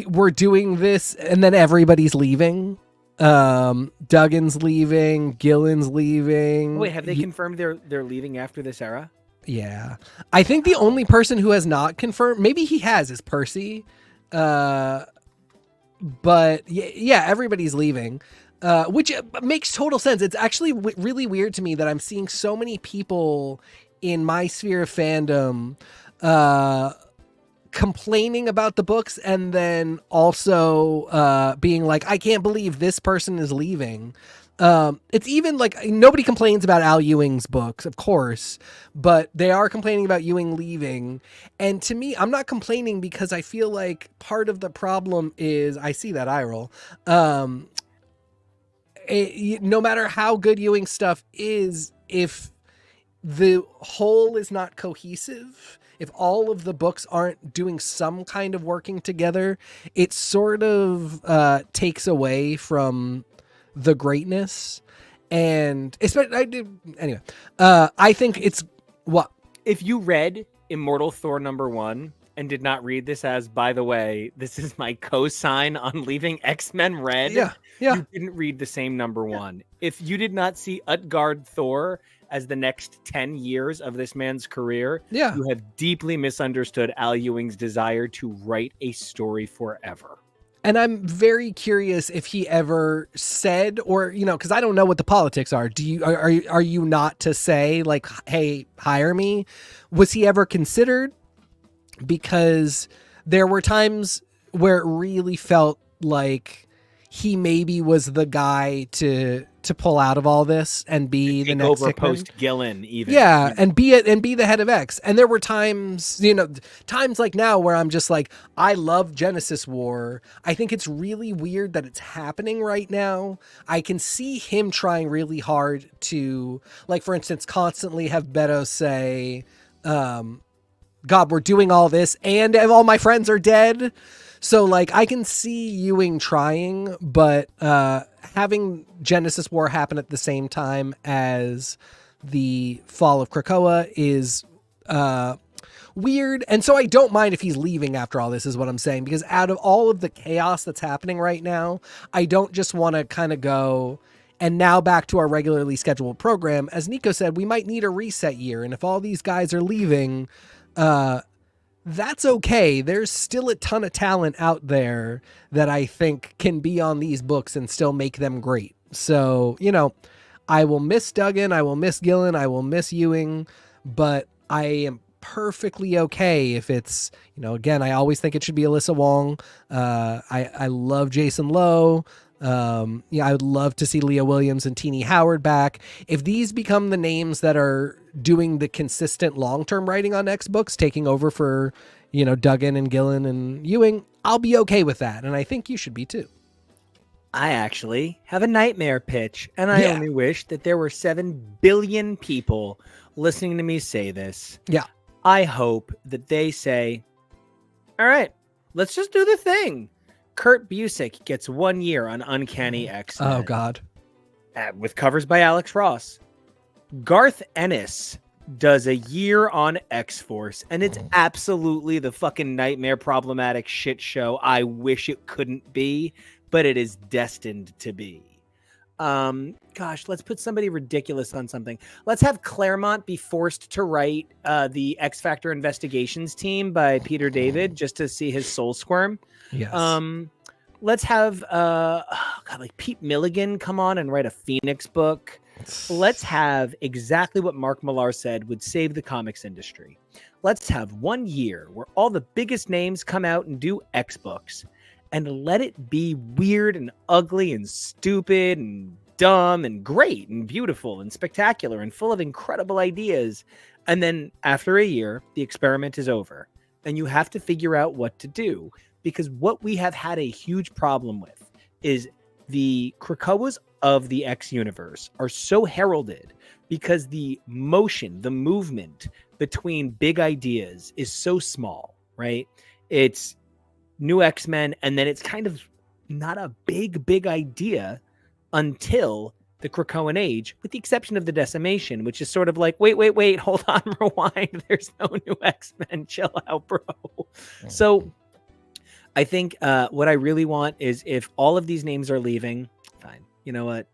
we're doing this and then everybody's leaving. Duggan's leaving, Gillen's leaving. Wait, have they confirmed they're leaving after this era? Yeah. I think the only person who has not confirmed, maybe he has, is Percy. But yeah, everybody's leaving. Which makes total sense. It's actually really weird to me that I'm seeing so many people in my sphere of fandom complaining about the books and then also being like, I can't believe this person is leaving. It's even like nobody complains about Al Ewing's books, of course, but they are complaining about Ewing leaving. And to me, I'm not complaining because I feel like part of the problem is I see that eye roll. No matter how good Ewing stuff is, if the whole is not cohesive, if all of the books aren't doing some kind of working together, it sort of takes away from the greatness. And anyway, I think it's what if you read Immortal Thor #1 and did not read this as, by the way, this is my cosign on leaving X-Men Red. Yeah. You didn't read the same #1. If you did not see Utgard Thor as the next 10 years of this man's career, you have deeply misunderstood Al Ewing's desire to write a story forever. And I'm very curious if he ever said, or, because I don't know what the politics are. Are you not to say like, hey, hire me? Was he ever considered? Because there were times where it really felt like he maybe was the guy to pull out of all this and be the next over post Gillen even. Yeah, and be the head of X. And there were times, times like now where I'm just like, I love Genesis War. I think it's really weird that it's happening right now. I can see him trying really hard to, like, for instance, constantly have Beto say, God, we're doing all this and all my friends are dead. So, like, I can see Ewing trying, but having Genesis War happen at the same time as the fall of Krakoa is weird. And so I don't mind if he's leaving after all this, is what I'm saying. Because out of all of the chaos that's happening right now, I don't just want to kind of go, and now back to our regularly scheduled program. As Nico said, we might need a reset year. And if all these guys are leaving, that's okay. There's still a ton of talent out there that I think can be on these books and still make them great. So, I will miss Duggan. I will miss Gillen. I will miss Ewing, but I am perfectly okay if it's, again, I always think it should be Alyssa Wong. I love Jason Lowe. I would love to see Leah Williams and Teenie Howard back. If these become the names that are doing the consistent long-term writing on X books, taking over for, Duggan and Gillen and Ewing, I'll be okay with that. And I think you should be too. I actually have a nightmare pitch, and I only wish that there were 7 billion people listening to me say this. Yeah. I hope that they say, all right, let's just do the thing. Kurt Busiek gets 1 year on Uncanny X-Men. Oh, God. With covers by Alex Ross. Garth Ennis does a year on X-Force, and it's absolutely the fucking nightmare problematic shit show I wish it couldn't be, but it is destined to be. Gosh, let's put somebody ridiculous on something. Let's have Claremont be forced to write the X Factor Investigations team by Peter David just to see his soul squirm. Yes. let's have like Pete Milligan come on and write a Phoenix book. Let's have exactly what Mark Millar said would save the comics industry. Let's have 1 year where all the biggest names come out and do X books, and let it be weird and ugly and stupid and dumb and great and beautiful and spectacular and full of incredible ideas. And then after a year, the experiment is over and you have to figure out what to do, because what we have had a huge problem with is the Krakoas of the X universe are so heralded because the motion, the movement between big ideas is so small, right? It's new X-Men, and then it's kind of not a big idea until the Krakoan age, with the exception of the Decimation, which is sort of like, wait, hold on, rewind. There's no new X-Men. Chill out, bro. So I think what I really want is, if all of these names are leaving, fine. You know what?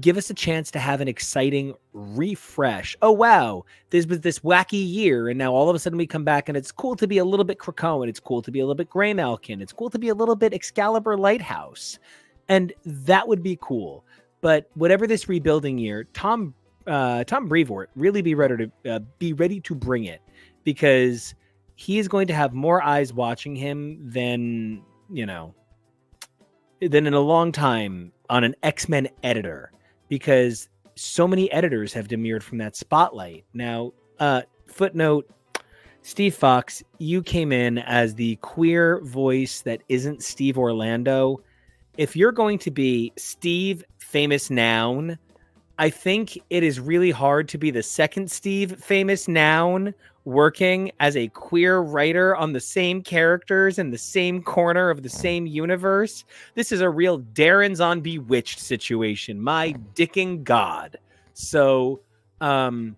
Give us a chance to have an exciting refresh. Oh, wow. This was this wacky year, and now all of a sudden we come back, and it's cool to be a little bit Krakoan. It's cool to be a little bit Greymalkin. It's cool to be a little bit Excalibur Lighthouse. And that would be cool. But whatever this rebuilding year, Tom Brevoort really be ready to bring it, because he is going to have more eyes watching him than in a long time on an X-Men editor, because so many editors have demurred from that spotlight. Now, footnote, Steve Fox, you came in as the queer voice that isn't Steve Orlando. If you're going to be Steve Famous Noun, I think it is really hard to be the second Steve Famous Noun working as a queer writer on the same characters in the same corner of the same universe. This is a real Darren's on Bewitched situation. My dicking God. So I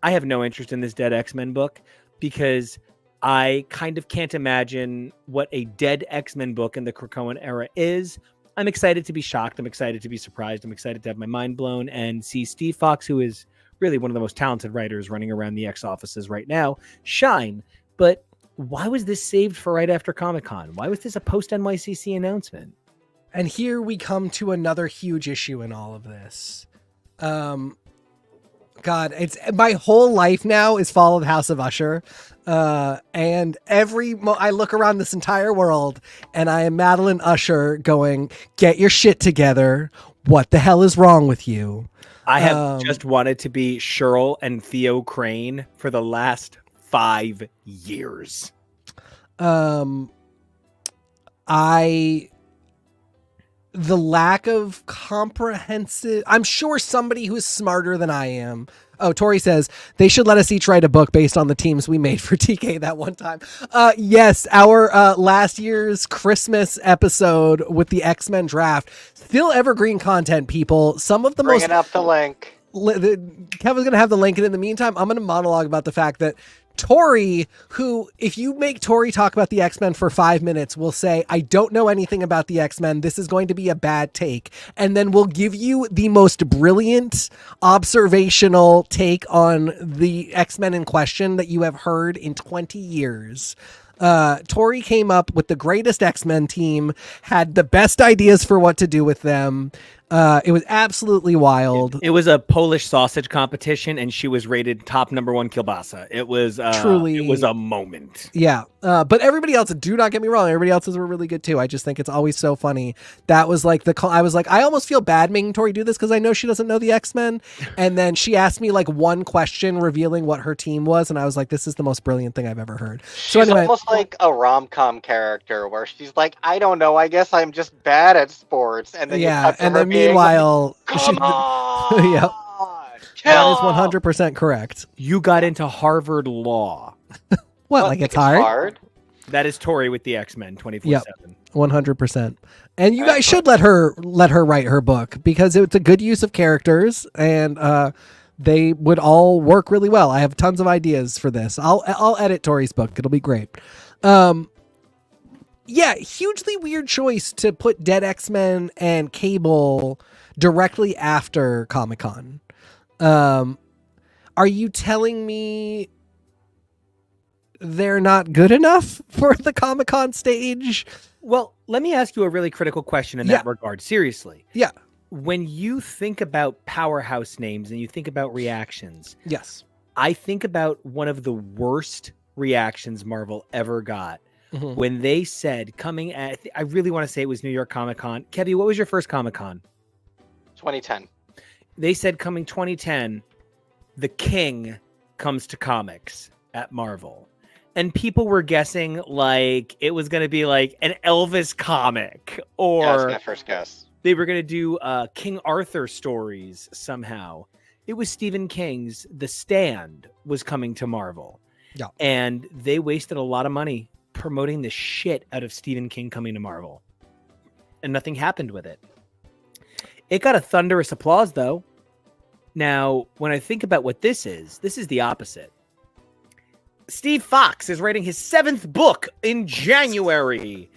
have no interest in this dead X-Men book, because I kind of can't imagine what a dead X-Men book in the Krakoan era is. I'm excited to be shocked. I'm excited to be surprised. I'm excited to have my mind blown and see Steve Fox, who is really one of the most talented writers running around the X offices right now, shine. But why was this saved for right after Comic-Con? Why was this a post-NYCC announcement? And here we come to another huge issue in all of this. God, it's my whole life now is Fall of the House of Usher. And I look around this entire world and I am Madeline Usher going, get your shit together. What the hell is wrong with you? I have just wanted to be Cheryl and Theo Crane for the last 5 years. The lack of comprehensive, I'm sure somebody who's smarter than I am. Oh, Tori says they should let us each write a book based on the teams we made for TK that one time. Yes, our last year's Christmas episode with the X-Men draft, still evergreen content, people. Some of the Bringing up the link. Kevin's going to have the link. And in the meantime, I'm going to monologue about the fact that Tori, who, if you make Tori talk about the X-Men for 5 minutes, will say, I don't know anything about the X-Men. This is going to be a bad take. And then we'll give you the most brilliant observational take on the X-Men in question that you have heard in 20 years. Tori came up with the greatest X-Men team, had the best ideas for what to do with them. It was absolutely wild. It was a Polish sausage competition, and she was rated top #1 kielbasa. It was Truly, it was a moment. Yeah. But everybody else, do not get me wrong, everybody else's were really good too. I just think it's always so funny. That was like I was like, I almost feel bad making Tori do this because I know she doesn't know the X-Men. And then she asked me like one question revealing what her team was, and I was like, this is the most brilliant thing I've ever heard. She's almost like a rom-com character where she's like, I don't know, I guess I'm just bad at sports. And then yeah, and then meanwhile, come on, yep, that is 100% correct. You got into Harvard Law. What, like it's hard? That is Tori with the X-Men 24/7. Yep, 100%. And you guys should let her write her book, because it's a good use of characters, and they would all work really well. I have tons of ideas for this. I'll edit Tori's book. It'll be great. Yeah, hugely weird choice to put Dead X-Men and Cable directly after Comic-Con. Are you telling me they're not good enough for the Comic-Con stage. Well, let me ask you a really critical question in that regard. Seriously. Yeah. When you think about powerhouse names and you think about reactions, Yes. I think about one of the worst reactions Marvel ever got when they said coming at, I really want to say it was New York Comic-Con. Kevy, what was your first Comic-Con? 2010. They said coming 2010, the king comes to comics at Marvel. And people were guessing like it was going to be like an Elvis comic, or Yeah, that's my first guess. they were going to do King Arthur stories somehow. It was Stephen King's The Stand was coming to Marvel. Yeah. And they wasted a lot of money promoting the shit out of Stephen King coming to Marvel. And nothing happened with it. It got a thunderous applause, though. Now, when I think about what this is the opposite. Steve Fox is writing his 7th book in January.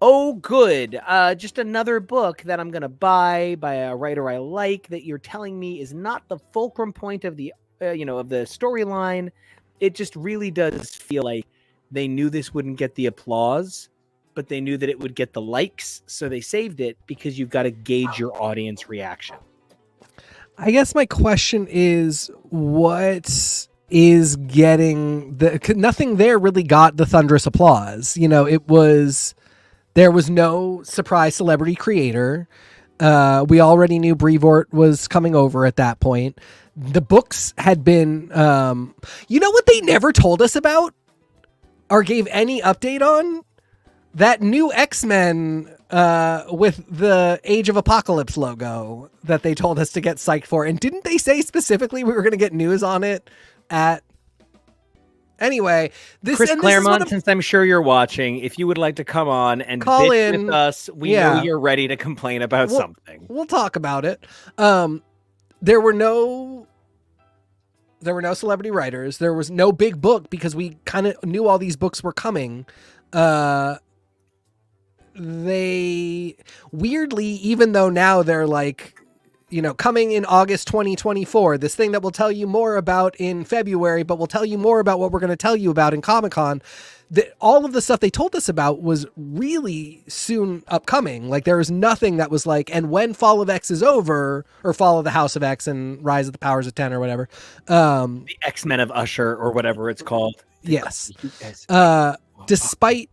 Oh, good. Just another book that I'm going to buy by a writer I like that you're telling me is not the fulcrum point of the, of the storyline. It just really does feel like they knew this wouldn't get the applause, but they knew that it would get the likes. So they saved it because you've got to gauge your audience reaction. I guess my question is, what is getting nothing there really got the thunderous applause. There was no surprise celebrity creator. We already knew Brevoort was coming over at that point. The books had been, what they never told us about or gave any update on? That new X-Men with the Age of Apocalypse logo that they told us to get psyched for. And didn't they say specifically we were going to get news on it Anyway, Chris Claremont, since I'm sure you're watching, if you would like to come on and call bitch in with us, we know you're ready to complain about something. We'll talk about it. There were no celebrity writers. There was no big book because we kind of knew all these books were coming. They weirdly, even though now they're like, coming in August 2024, this thing that we'll tell you more about in February, but we'll tell you more about what we're going to tell you about in Comic-Con. All of the stuff they told us about was really soon upcoming. Like there was nothing that was like, and when Fall of X is over, or Fall of the House of X and Rise of the Powers of 10 or whatever. The X-Men of Usher or whatever it's called. Yes. Despite,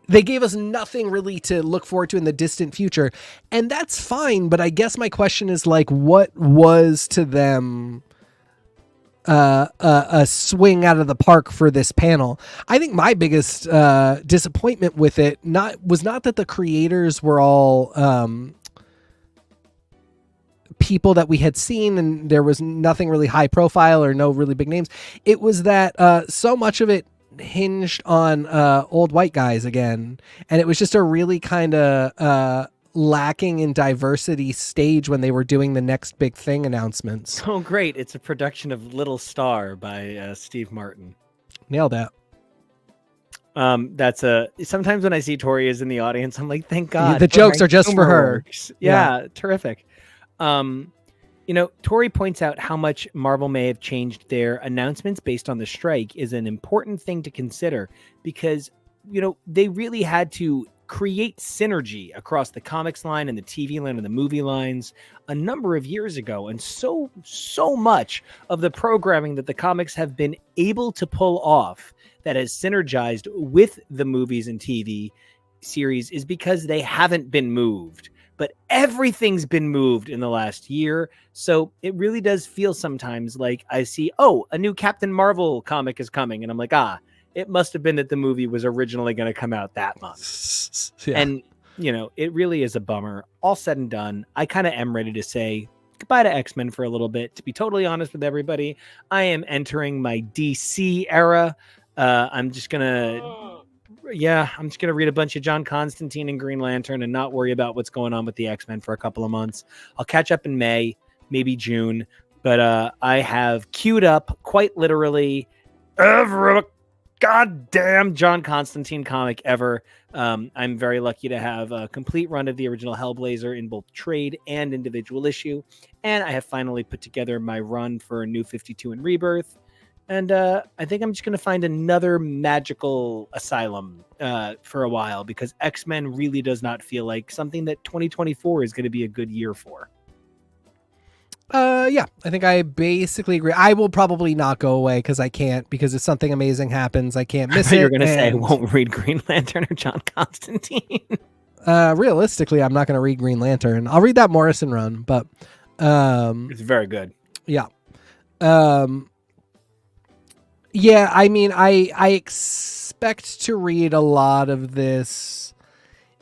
they gave us nothing really to look forward to in the distant future. And that's fine. But I guess my question is like, what was to them a swing out of the park for this panel? I think my biggest disappointment with it was not that the creators were all people that we had seen and there was nothing really high profile or no really big names. It was that so much of it hinged on old white guys again, and it was just a really kind of lacking in diversity stage when they were doing the next big thing announcements. Oh great, it's a production of Little Star by Steve Martin. Nailed that. Sometimes when I see Tori is in the audience, I'm like, thank God the jokes are just for her. Yeah, terrific. Tori points out how much Marvel may have changed their announcements based on the strike is an important thing to consider because, they really had to create synergy across the comics line and the TV line and the movie lines a number of years ago. And so much of the programming that the comics have been able to pull off that has synergized with the movies and TV series is because they haven't been moved. But everything's been moved in the last year. So it really does feel sometimes like I see, a new Captain Marvel comic is coming. And I'm like, it must have been that the movie was originally going to come out that month. Yeah. And, it really is a bummer. All said and done, I kind of am ready to say goodbye to X-Men for a little bit. To be totally honest with everybody, I am entering my DC era. I'm just going to read a bunch of John Constantine and Green Lantern and not worry about what's going on with the X-Men for a couple of months. I'll catch up in May, maybe June, but I have queued up quite literally every goddamn John Constantine comic ever. I'm very lucky to have a complete run of the original Hellblazer in both trade and individual issue, and I have finally put together my run for New 52 and Rebirth. And I think I'm just going to find another magical asylum for a while, because X-Men really does not feel like something that 2024 is going to be a good year for. Yeah, I think I basically agree. I will probably not go away because I can't, because if something amazing happens, I can't miss it. You're going to say I won't read Green Lantern or John Constantine. Realistically, I'm not going to read Green Lantern. I'll read that Morrison run, but it's very good. Yeah. Yeah, I mean, I expect to read a lot of this,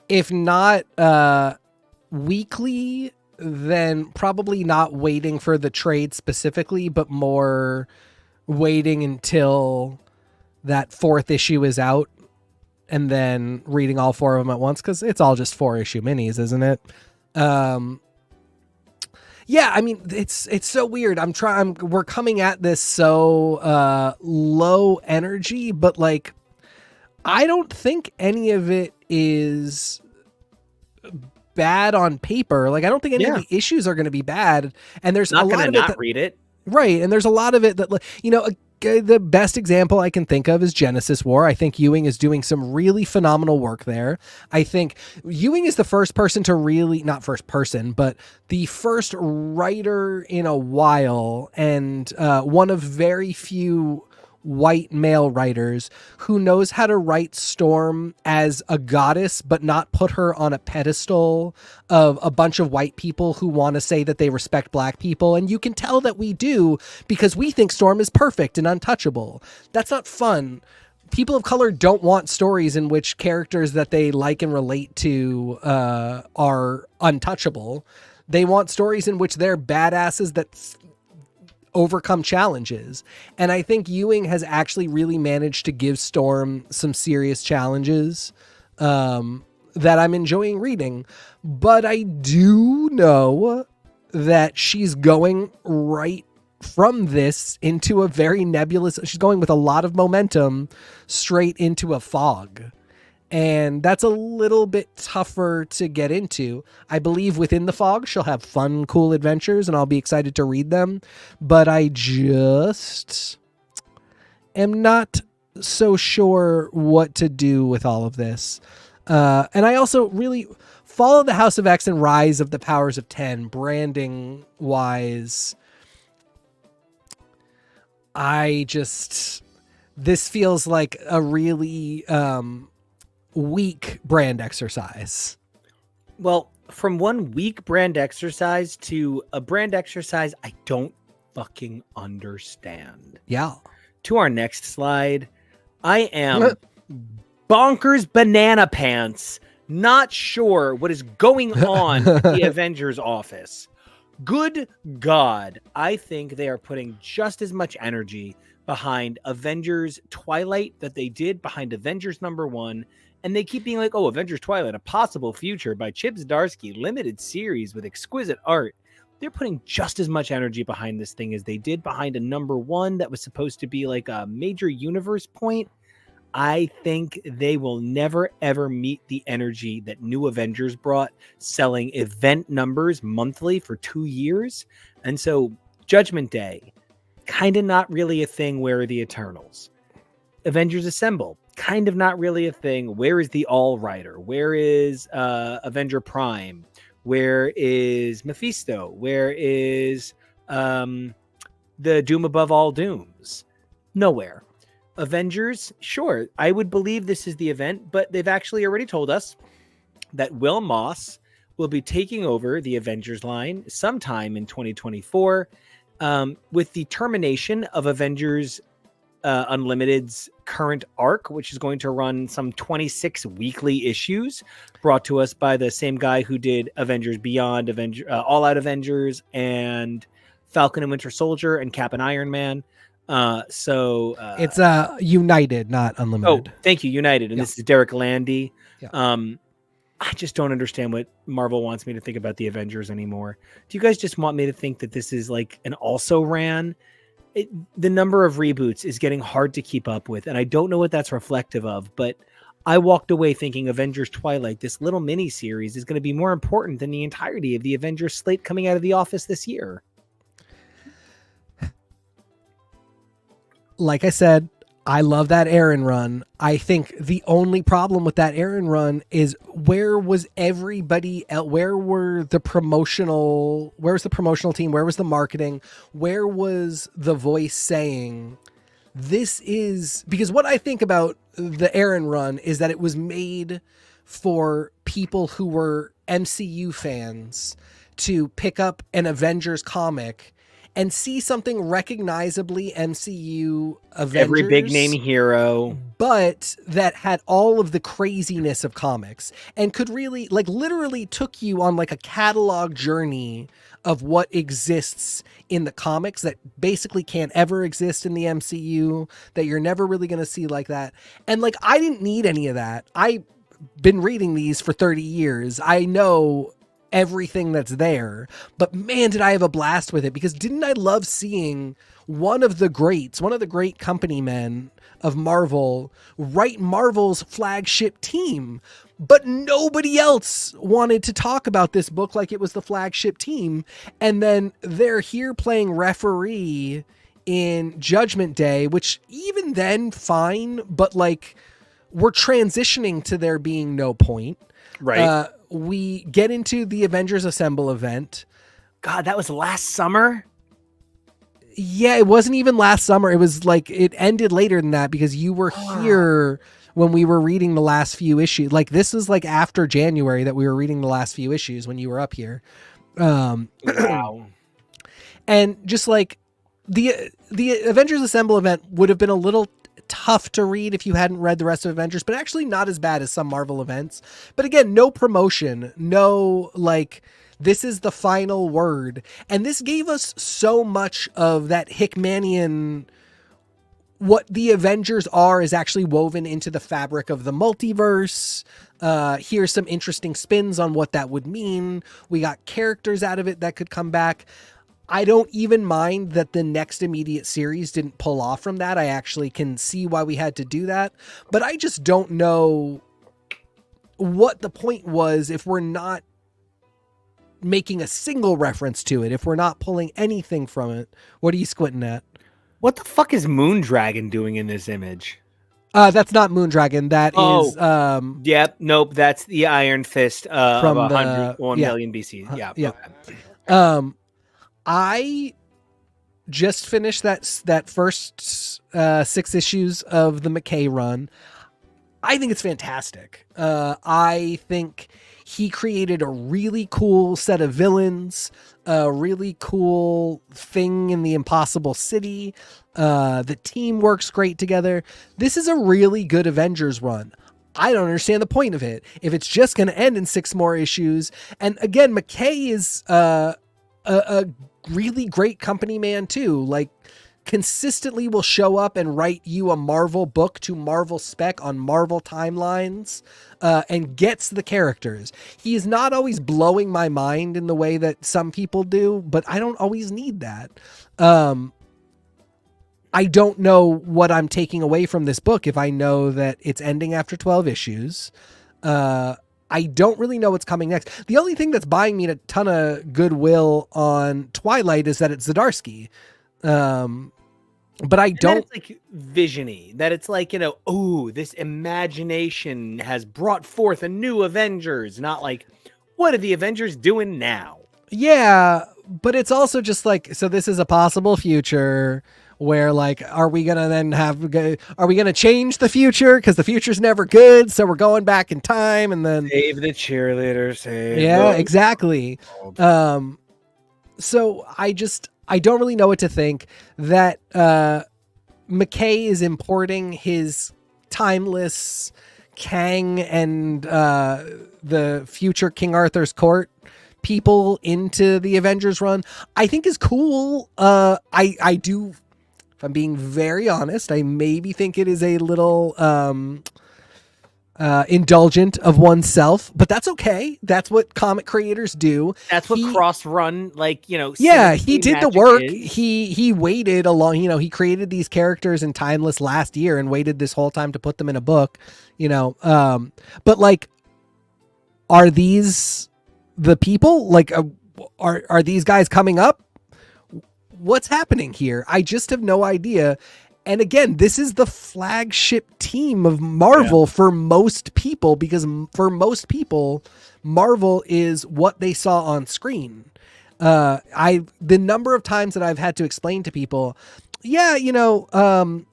if not weekly, then probably not waiting for the trade specifically, but more waiting until that 4th issue is out and then reading all 4 of them at once, because it's all just 4-issue minis, isn't it? Yeah, I mean, it's so weird. We're coming at this so low energy, but like, I don't think any of it is bad on paper. Like, I don't think any of the issues are going to be bad. And there's not a lot of it read it. Right. And there's a lot of it that, you know, the best example I can think of is Genesis War. I think Ewing is doing some really phenomenal work there. I think Ewing is the first person to really, not first person, but the first writer in a while, and one of very few white male writers who knows how to write Storm as a goddess, but not put her on a pedestal of a bunch of white people who want to say that they respect black people. And you can tell that we do, because we think Storm is perfect and untouchable. That's not fun. People of color don't want stories in which characters that they like and relate to are untouchable. They want stories in which they're badasses that overcome challenges. And I think Ewing has actually really managed to give Storm some serious challenges that I'm enjoying reading. But I do know that she's going right from this into a very nebulous, she's going with a lot of momentum straight into a fog. And that's a little bit tougher to get into. I believe within the fog, she'll have fun, cool adventures, and I'll be excited to read them. But I just am not so sure what to do with all of this. And I also really follow the House of X and Rise of the Powers of 10, branding wise. This feels like a really weak brand exercise. Well, from one weak brand exercise to a brand exercise I don't fucking understand. Yeah. To our next slide, I am bonkers banana pants, not sure what is going on at the Avengers office. Good God, I think they are putting just as much energy behind Avengers Twilight that they did behind Avengers #1. And they keep being like, oh, Avengers Twilight, a possible future by Chip Zdarsky, limited series with exquisite art. They're putting just as much energy behind this thing as they did behind a #1 that was supposed to be like a major universe point. I think they will never, ever meet the energy that New Avengers brought, selling event numbers monthly for 2 years. And so Judgment Day, kind of not really a thing. Where are the Eternals? Avengers Assemble, kind of not really a thing. Where is the All Rider? Where is Avenger Prime? Where is Mephisto? Where is the Doom Above All Dooms? Nowhere. Avengers, sure, I would believe this is the event, but they've actually already told us that Will Moss will be taking over the Avengers line sometime in 2024 with the termination of Avengers Unlimited's current arc, which is going to run some 26 weekly issues, brought to us by the same guy who did Avengers Beyond, All Out Avengers, and Falcon and Winter Soldier, and Cap and Iron Man. It's United, not Unlimited. Oh, thank you, United. And This is Derek Landy. Yeah. I just don't understand what Marvel wants me to think about the Avengers anymore. Do you guys just want me to think that this is like an also ran? The number of reboots is getting hard to keep up with, and I don't know what that's reflective of, but I walked away thinking Avengers Twilight, this little mini series, is going to be more important than the entirety of the Avengers slate coming out of the office this year. like I said, I love that Aaron run. I think the only problem with that Aaron run is where was everybody else? Where was the promotional team? Where was the marketing? Where was the voice saying this is, because what I think about the Aaron run is that it was made for people who were MCU fans to pick up an Avengers comic and see something recognizably MCU Avengers. Every big name hero. But that had all of the craziness of comics and could really, like, literally took you on like a catalog journey of what exists in the comics that basically can't ever exist in the MCU, that you're never really going to see like that. And like, I didn't need any of that. I've been reading these for 30 years. I know everything that's there, but man, did I have a blast with it, because didn't I love seeing one of the great company men of Marvel write Marvel's flagship team, but nobody else wanted to talk about this book like it was the flagship team. And then they're here playing referee in Judgment Day, which even then fine, but like we're transitioning to there being no point. Right. We get into the Avengers Assemble event. God, that was last summer? Yeah, it wasn't even last summer. It was like, it ended later than that because you were here when we were reading the last few issues. Like, this is like after January that we were reading the last few issues when you were up here. Wow. And just like the Avengers Assemble event would have been a little tough to read if you hadn't read the rest of Avengers, but actually not as bad as some Marvel events. But again, no promotion, no like, this is the final word. And this gave us so much of that Hickmanian, what the Avengers are is actually woven into the fabric of the multiverse. Here's some interesting spins on what that would mean. We got characters out of it that could come back. I don't even mind that the next immediate series didn't pull off from that. I actually can see why we had to do that. But I just don't know what the point was if we're not making a single reference to it, if we're not pulling anything from it. What are you squinting at? What the fuck is Moondragon doing in this image? That's not Moondragon. That is Yep, nope, that's the Iron Fist from of the 1 million BC. Yeah. Yeah. I just finished that first 6 issues of the McKay run. I think it's fantastic. I think he created a really cool set of villains, a really cool thing in the Impossible City. The team works great together. This is a really good Avengers run. I don't understand the point of it if it's just going to end in 6 more issues. And again, McKay is a really great company man too. Like, consistently will show up and write you a Marvel book to Marvel spec on Marvel timelines, and gets the characters. He is not always blowing my mind in the way that some people do, but I don't always need that. I don't know what I'm taking away from this book if I know that it's ending after 12 issues. I don't really know what's coming next. The only thing that's buying me a ton of goodwill on Twilight is that it's Zdarsky. But I don't. It's like visiony. That it's like, oh, this imagination has brought forth a new Avengers. Not like, what are the Avengers doing now? Yeah, but it's also just like, so this is a possible future where, like, are we going to change the future? Because the future's never good. So we're going back in time and then. Save the cheerleaders. Yeah, exactly. So I don't really know what to think. That McKay is importing his timeless Kang and the future King Arthur's court people into the Avengers run, I think is cool. I do, if I'm being very honest, I maybe think it is a little indulgent of oneself, but that's okay. That's what comic creators do. That's what cross-run, yeah, he did the work. Is. He waited a long, he created these characters in Timeless last year and waited this whole time to put them in a book, but like, are these the people? Like, are these guys coming up? What's happening here? I just have no idea. And again, this is the flagship team of Marvel for most people, because for most people, Marvel is what they saw on screen. The number of times that I've had to explain to people, the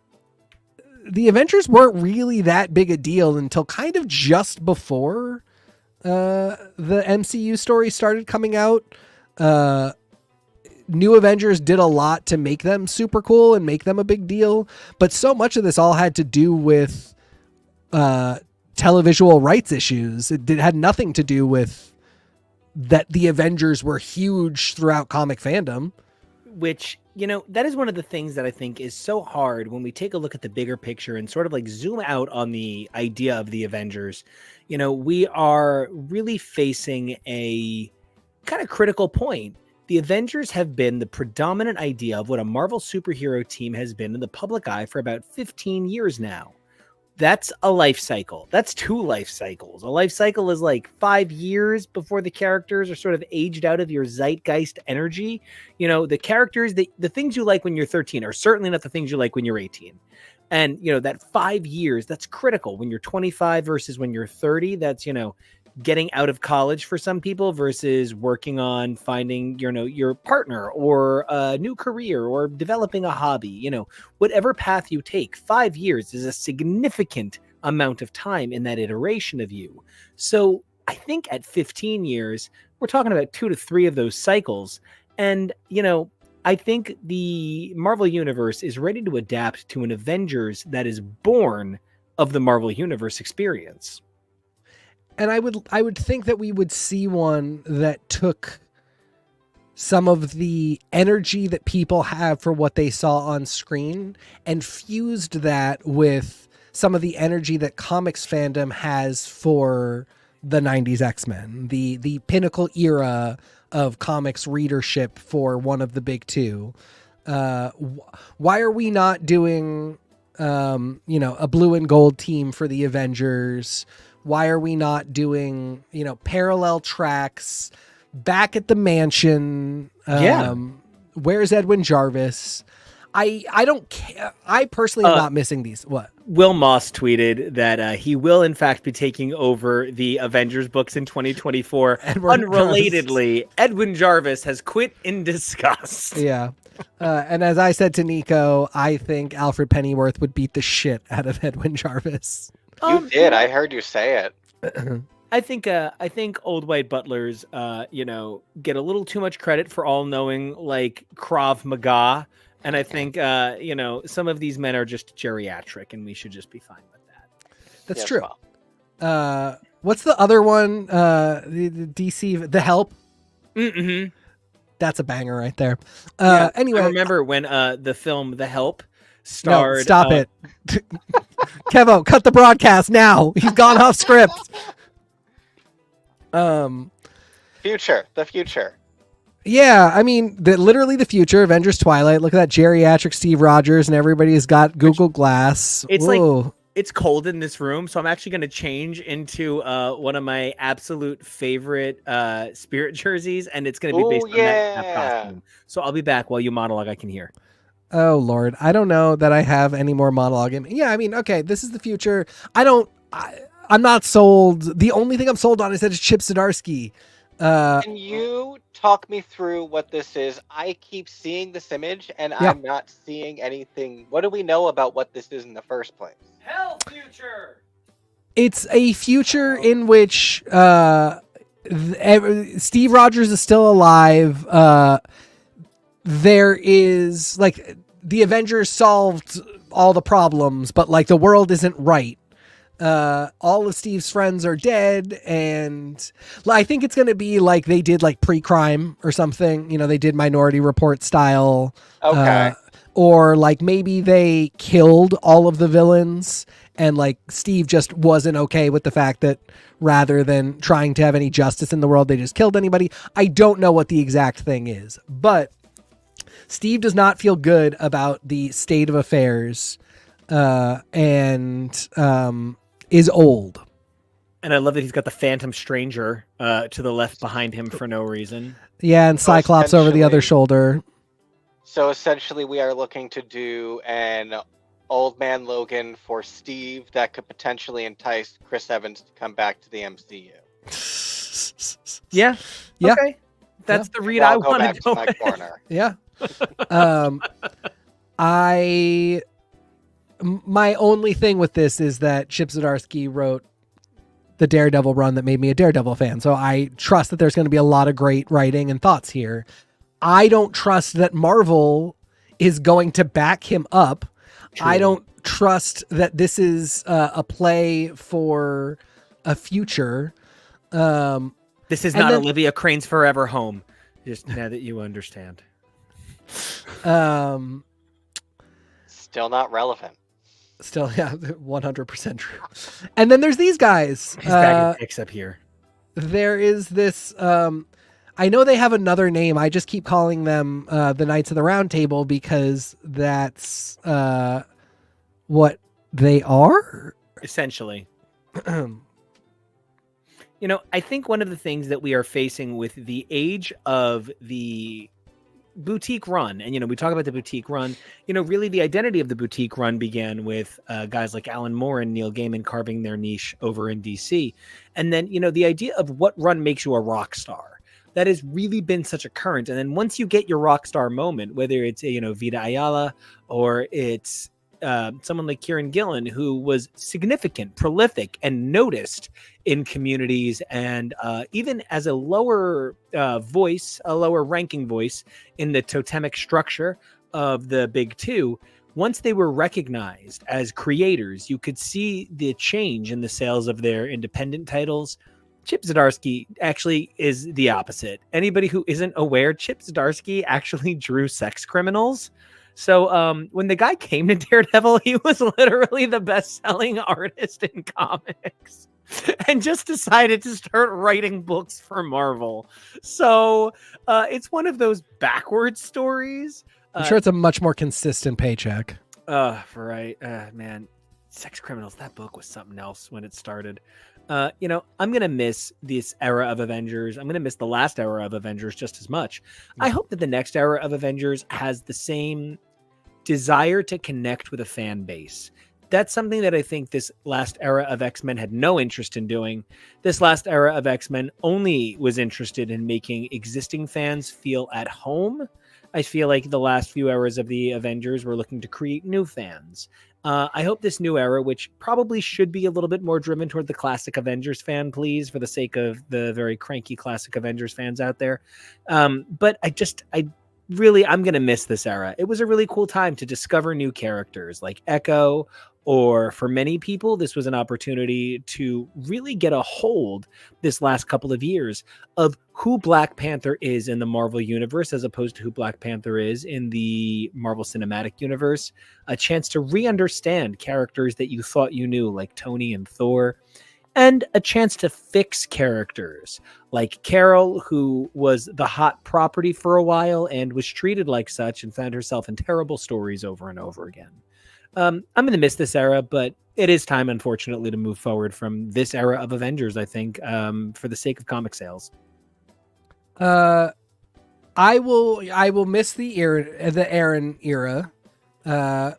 Avengers weren't really that big a deal until kind of just before the MCU story started coming out. New Avengers did a lot to make them super cool and make them a big deal, but so much of this all had to do with televisual rights issues. It had nothing to do with that the Avengers were huge throughout comic fandom. Which, that is one of the things that I think is so hard when we take a look at the bigger picture and sort of like zoom out on the idea of the Avengers. We are really facing a kind of critical point. The Avengers have been the predominant idea of what a Marvel superhero team has been in the public eye for about 15 years now. That's a life cycle. That's 2 life cycles. A life cycle is like 5 years before the characters are sort of aged out of your zeitgeist energy. The characters, the things you like when you're 13 are certainly not the things you like when you're 18. And, that 5 years, that's critical. When you're 25 versus when you're 30, that's, getting out of college for some people versus working on finding, your partner or a new career or developing a hobby. Whatever path you take, 5 years is a significant amount of time in that iteration of you. So I think at 15 years, we're talking about 2 to 3 of those cycles. And, I think the Marvel Universe is ready to adapt to an Avengers that is born of the Marvel Universe experience. And I would think that we would see one that took some of the energy that people have for what they saw on screen and fused that with some of the energy that comics fandom has for the 90s X-Men, the pinnacle era of comics readership for one of the big 2. Why are we not doing, a blue and gold team for the Avengers? Why are we not doing, parallel tracks back at the mansion? Where's Edwin Jarvis? I don't care. I personally am not missing these. What? Will Moss tweeted that he will, in fact, be taking over the Avengers books in 2024. Unrelatedly, Edwin Jarvis has quit in disgust. Yeah. And as I said to Nico, I think Alfred Pennyworth would beat the shit out of Edwin Jarvis. You did. I heard you say it. I think old white butlers, get a little too much credit for all knowing like Krav Maga. And I think, some of these men are just geriatric and we should just be fine with that. That's true. Well. What's the other one? The DC, The Help. Mm-hmm. That's a banger right there. Anyway. I remember when the film The Help starred... No, stop it. Kevo, cut the broadcast now. He's gone off script. The future. Yeah, I mean, literally the future. Avengers Twilight. Look at that geriatric Steve Rogers, and everybody has got Google Glass. It's like it's cold in this room, so I'm actually going to change into one of my absolute favorite Spirit jerseys, and it's going to be based on that costume. So I'll be back while you monologue. I can hear. Oh Lord, I don't know that I have any more monologue. Yeah, I mean, okay, this is the future. I'm not sold. The only thing I'm sold on is that it's Chip Zdarsky. Can you talk me through what this is? I keep seeing this image and I'm not seeing anything. What do we know about what this is in the first place? Hell future. It's a future in which Steve Rogers is still alive. There is like the Avengers solved all the problems, but like the world isn't right. All of Steve's friends are dead, and I think it's going to be like they did like pre-crime or something. They did Minority Report style. Okay. Or like maybe they killed all of the villains, and like Steve just wasn't okay with the fact that rather than trying to have any justice in the world, they just killed anybody. I don't know what the exact thing is, but Steve does not feel good about the state of affairs, and is old. And I love that he's got the Phantom Stranger to the left behind him for no reason. Yeah, and Cyclops over the other shoulder. So essentially we are looking to do an Old Man Logan for Steve that could potentially entice Chris Evans to come back to the MCU. Yeah. Yeah. Okay. That's the read I'll I go want back to to go my with. corner. Yeah. My only thing with this is that Chip Zdarsky wrote the Daredevil run that made me a Daredevil fan. So I trust that there's going to be a lot of great writing and thoughts here. I don't trust that Marvel is going to back him up. Truly. I don't trust that this is a play for a future. This is not Olivia Crane's Forever Home. Just now that you understand. Still not relevant. Still, yeah, 100% true. And then there's these guys. His bag of dicks up here. There is this. I know they have another name. I just keep calling them the Knights of the Round Table because that's what they are. Essentially. I think one of the things that we are facing with the age of the boutique run, and we talk about the boutique run, really the identity of the boutique run began with guys like Alan Moore and Neil Gaiman carving their niche over in DC. And then the idea of what run makes you a rock star, that has really been such a current. And then once you get your rock star moment, whether it's Vita Ayala or it's someone like Kieran Gillen, who was significant, prolific, and noticed in communities, and even as a lower voice, a lower ranking voice in the totemic structure of the big two. Once they were recognized as creators, you could see the change in the sales of their independent titles. Chip Zdarsky actually is the opposite. Anybody who isn't aware, Chip Zdarsky actually drew Sex Criminals. So when the guy came to Daredevil, he was literally the best-selling artist in comics and just decided to start writing books for Marvel. So it's one of those backwards stories. I'm sure it's a much more consistent paycheck. Right. Man, Sex Criminals, that book was something else when it started. I'm going to miss this era of Avengers. I'm going to miss the last era of Avengers just as much. Yeah. I hope that the next era of Avengers has the same desire to connect with a fan base. That's something that I think this last era of X-Men had no interest in doing. This last era of X-Men only was interested in making existing fans feel at home. I feel like the last few eras of the Avengers were looking to create new fans. I hope this new era, which probably should be a little bit more driven toward the classic Avengers fan, please, for the sake of the very cranky classic Avengers fans out there. But I'm going to miss this era. It was a really cool time to discover new characters like Echo, or for many people, this was an opportunity to really get a hold this last couple of years of who Black Panther is in the Marvel universe, as opposed to who Black Panther is in the Marvel Cinematic Universe. A chance to re-understand characters that you thought you knew, like Tony and Thor, and a chance to fix characters like Carol, who was the hot property for a while and was treated like such and found herself in terrible stories over and over again. I'm going to miss this era, but it is time, unfortunately, to move forward from this era of Avengers, I think, for the sake of comic sales. I will miss the Aaron era. I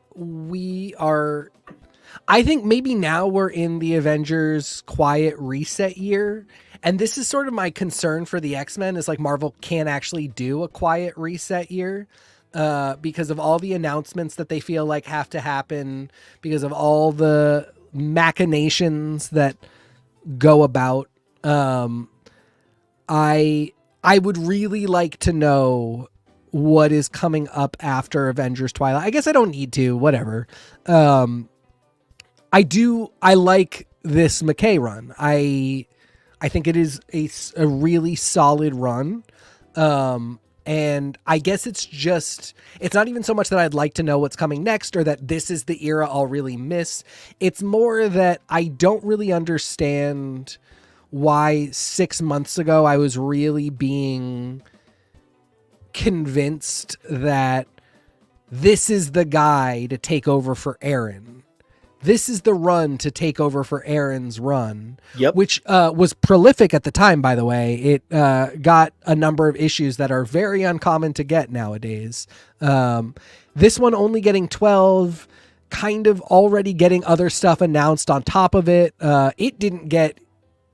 think maybe now we're in the Avengers quiet reset year. And this is sort of my concern for the X-Men, is like Marvel can't actually do a quiet reset year. Because of all the announcements that they feel like have to happen, because of all the machinations that go about. I would really like to know what is coming up after Avengers Twilight. I guess I don't need to, whatever. I like this McKay run. I think it is a really solid run. And I guess it's not even so much that I'd like to know what's coming next or that this is the era I'll really miss. It's more that I don't really understand why 6 months ago I was really being convinced that this is the guy to take over for Aaron. This is the run to take over for Aaron's run, which was prolific at the time, by the way. It got a number of issues that are very uncommon to get nowadays. This one only getting 12 kind of already getting other stuff announced on top of it. It didn't get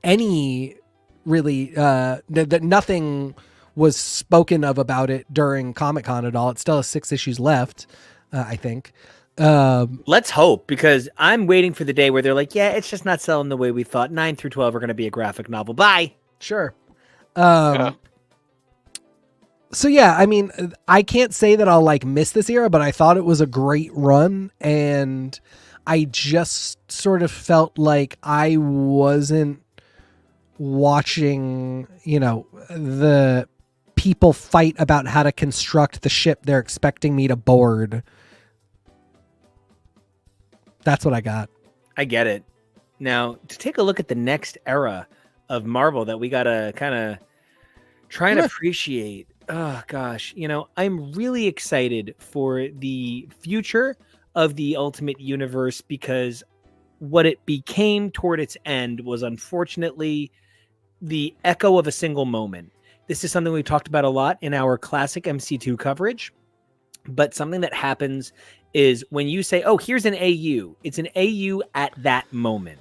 any really, that nothing was spoken of about it during Comic-Con at all. It still has 6 issues left, I think. Let's hope, because I'm waiting for the day where they're like, yeah, it's just not selling the way we thought. 9 through 12 are going to be a graphic novel. Bye. Sure. Yeah. So yeah, I mean, I can't say that I'll like miss this era, but I thought it was a great run, and I just sort of felt like I wasn't watching, you know, the people fight about how to construct the ship they're expecting me to board. That's what I got. I get it. Now, to take a look at the next era of Marvel that we got to kind of try and appreciate. Oh, gosh. You know, I'm really excited for the future of the Ultimate Universe, because what it became toward its end was unfortunately the echo of a single moment. This is something we talked about a lot in our classic MC2 coverage, but something that happens is when you say, oh, here's an AU, it's an AU at that moment.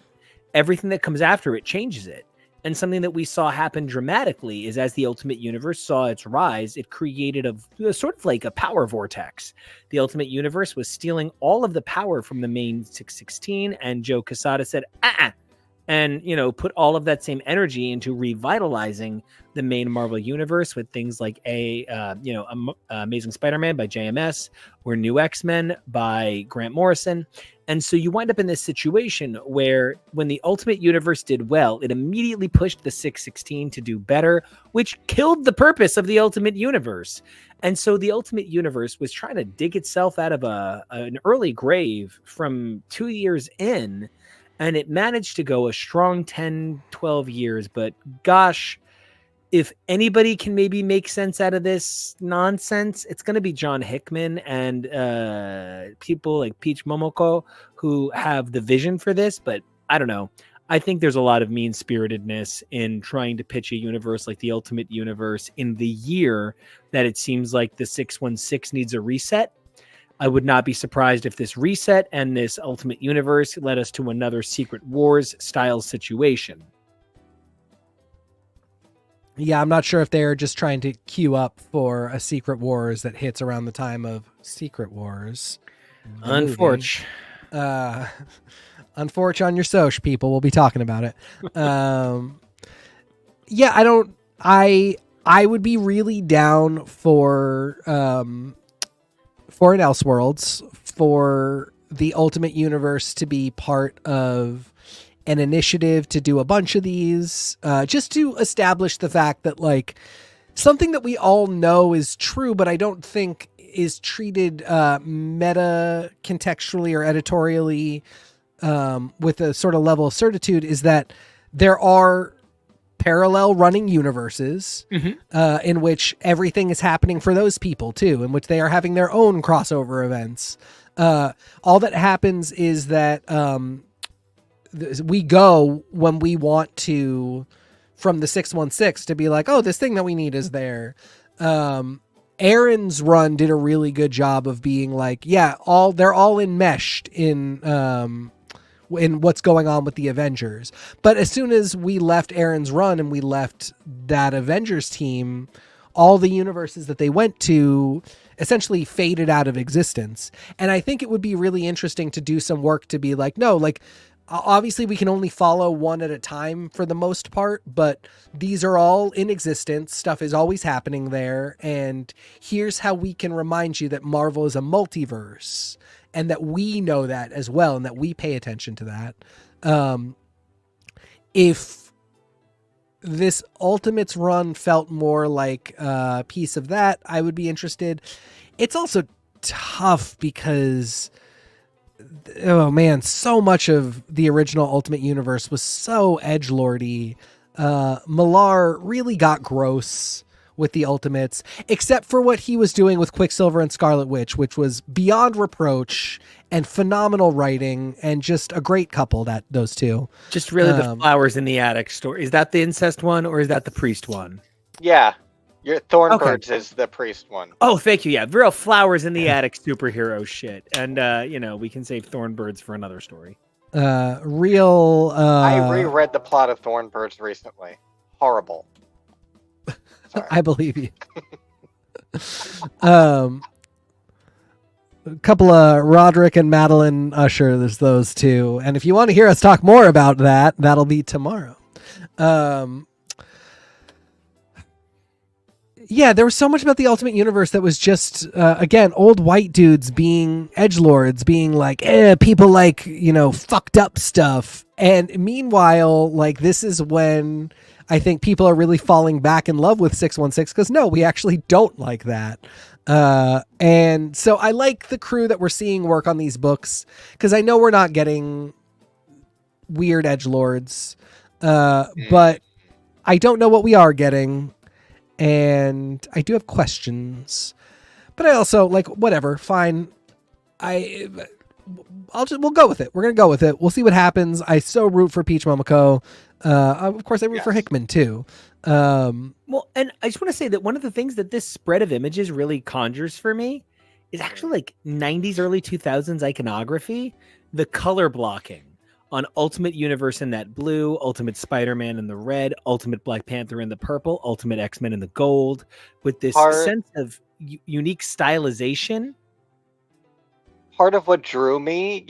Everything that comes after it changes it. And something that we saw happen dramatically is as the Ultimate Universe saw its rise, it created a sort of like a power vortex. The Ultimate Universe was stealing all of the power from the main 616, and Joe Quesada said, and, you know, put all of that same energy into revitalizing the main Marvel universe with things like Amazing Spider-Man by JMS, or New X-Men by Grant Morrison. And so you wind up in this situation where when the Ultimate Universe did well, it immediately pushed the 616 to do better, which killed the purpose of the Ultimate Universe. And so the Ultimate Universe was trying to dig itself out of an early grave from 2 years in, and it managed to go a strong 10, 12 years. But gosh, if anybody can maybe make sense out of this nonsense, it's going to be John Hickman and people like Peach Momoko who have the vision for this. But I don't know. I think there's a lot of mean-spiritedness in trying to pitch a universe like the Ultimate Universe in the year that it seems like the 616 needs a reset. I would not be surprised if this reset and this Ultimate Universe led us to another Secret Wars style situation. Yeah, I'm not sure if they're just trying to queue up for a Secret Wars that hits around the time of Secret Wars. Unfortunate. Unfortunate on your soch, people. We'll be talking about it. Yeah, I would be really down for an Elseworlds, for the Ultimate Universe to be part of an initiative to do a bunch of these, just to establish the fact that, like, something that we all know is true, but I don't think is treated meta contextually or editorially with a sort of level of certitude, is that there are parallel running universes in which everything is happening for those people too, in which they are having their own crossover events. All that happens is that we go when we want to from the 616 to be like, oh, this thing that we need is there. Aaron's run did a really good job of being like, yeah, they're all enmeshed in what's going on with the Avengers. But as soon as we left Aaron's run and we left that Avengers team, all the universes that they went to essentially faded out of existence. And I think it would be really interesting to do some work to be like, no, like, obviously we can only follow one at a time for the most part, but these are all in existence. Stuff is always happening there. And here's how we can remind you that Marvel is a multiverse, and that we know that as well, and that we pay attention to that. If this Ultimates run felt more like a piece of that, I would be interested. It's also tough because, oh man, so much of the original Ultimate Universe was so edgelordy. Millar really got gross with the Ultimates, except for what he was doing with Quicksilver and Scarlet Witch, which was beyond reproach and phenomenal writing and just a great couple, that those two. Just really the flowers in the attic story. Is that the incest one or is that the priest one? Yeah. Your Thornbirds is the priest one. Oh, thank you. Yeah, real flowers in the attic superhero shit, and we can save Thornbirds for another story. I reread the plot of Thornbirds recently. Horrible. Sorry. I believe you. A couple of Roderick and Madeline Usher, there's those two. And if you want to hear us talk more about that, that'll be tomorrow. Yeah, there was so much about the Ultimate Universe that was just, again, old white dudes being edgelords, being like, people like, fucked up stuff. And meanwhile, like, this is when I think people are really falling back in love with 616, because no, we actually don't like that. And so I like the crew that we're seeing work on these books, because I know we're not getting weird edgelords, but I don't know what we are getting. And I do have questions, but I also like, whatever, fine. We'll go with it. We're going to go with it. We'll see what happens. I so root for Peach Momoko. Of course I root for Hickman too. Well, and I just want to say that one of the things that this spread of images really conjures for me is actually like 90s, early 2000s iconography, the color blocking on Ultimate Universe in that blue, Ultimate Spider-Man in the red, Ultimate Black Panther in the purple, Ultimate X-Men in the gold, with this sense of unique stylization. Part of what drew me,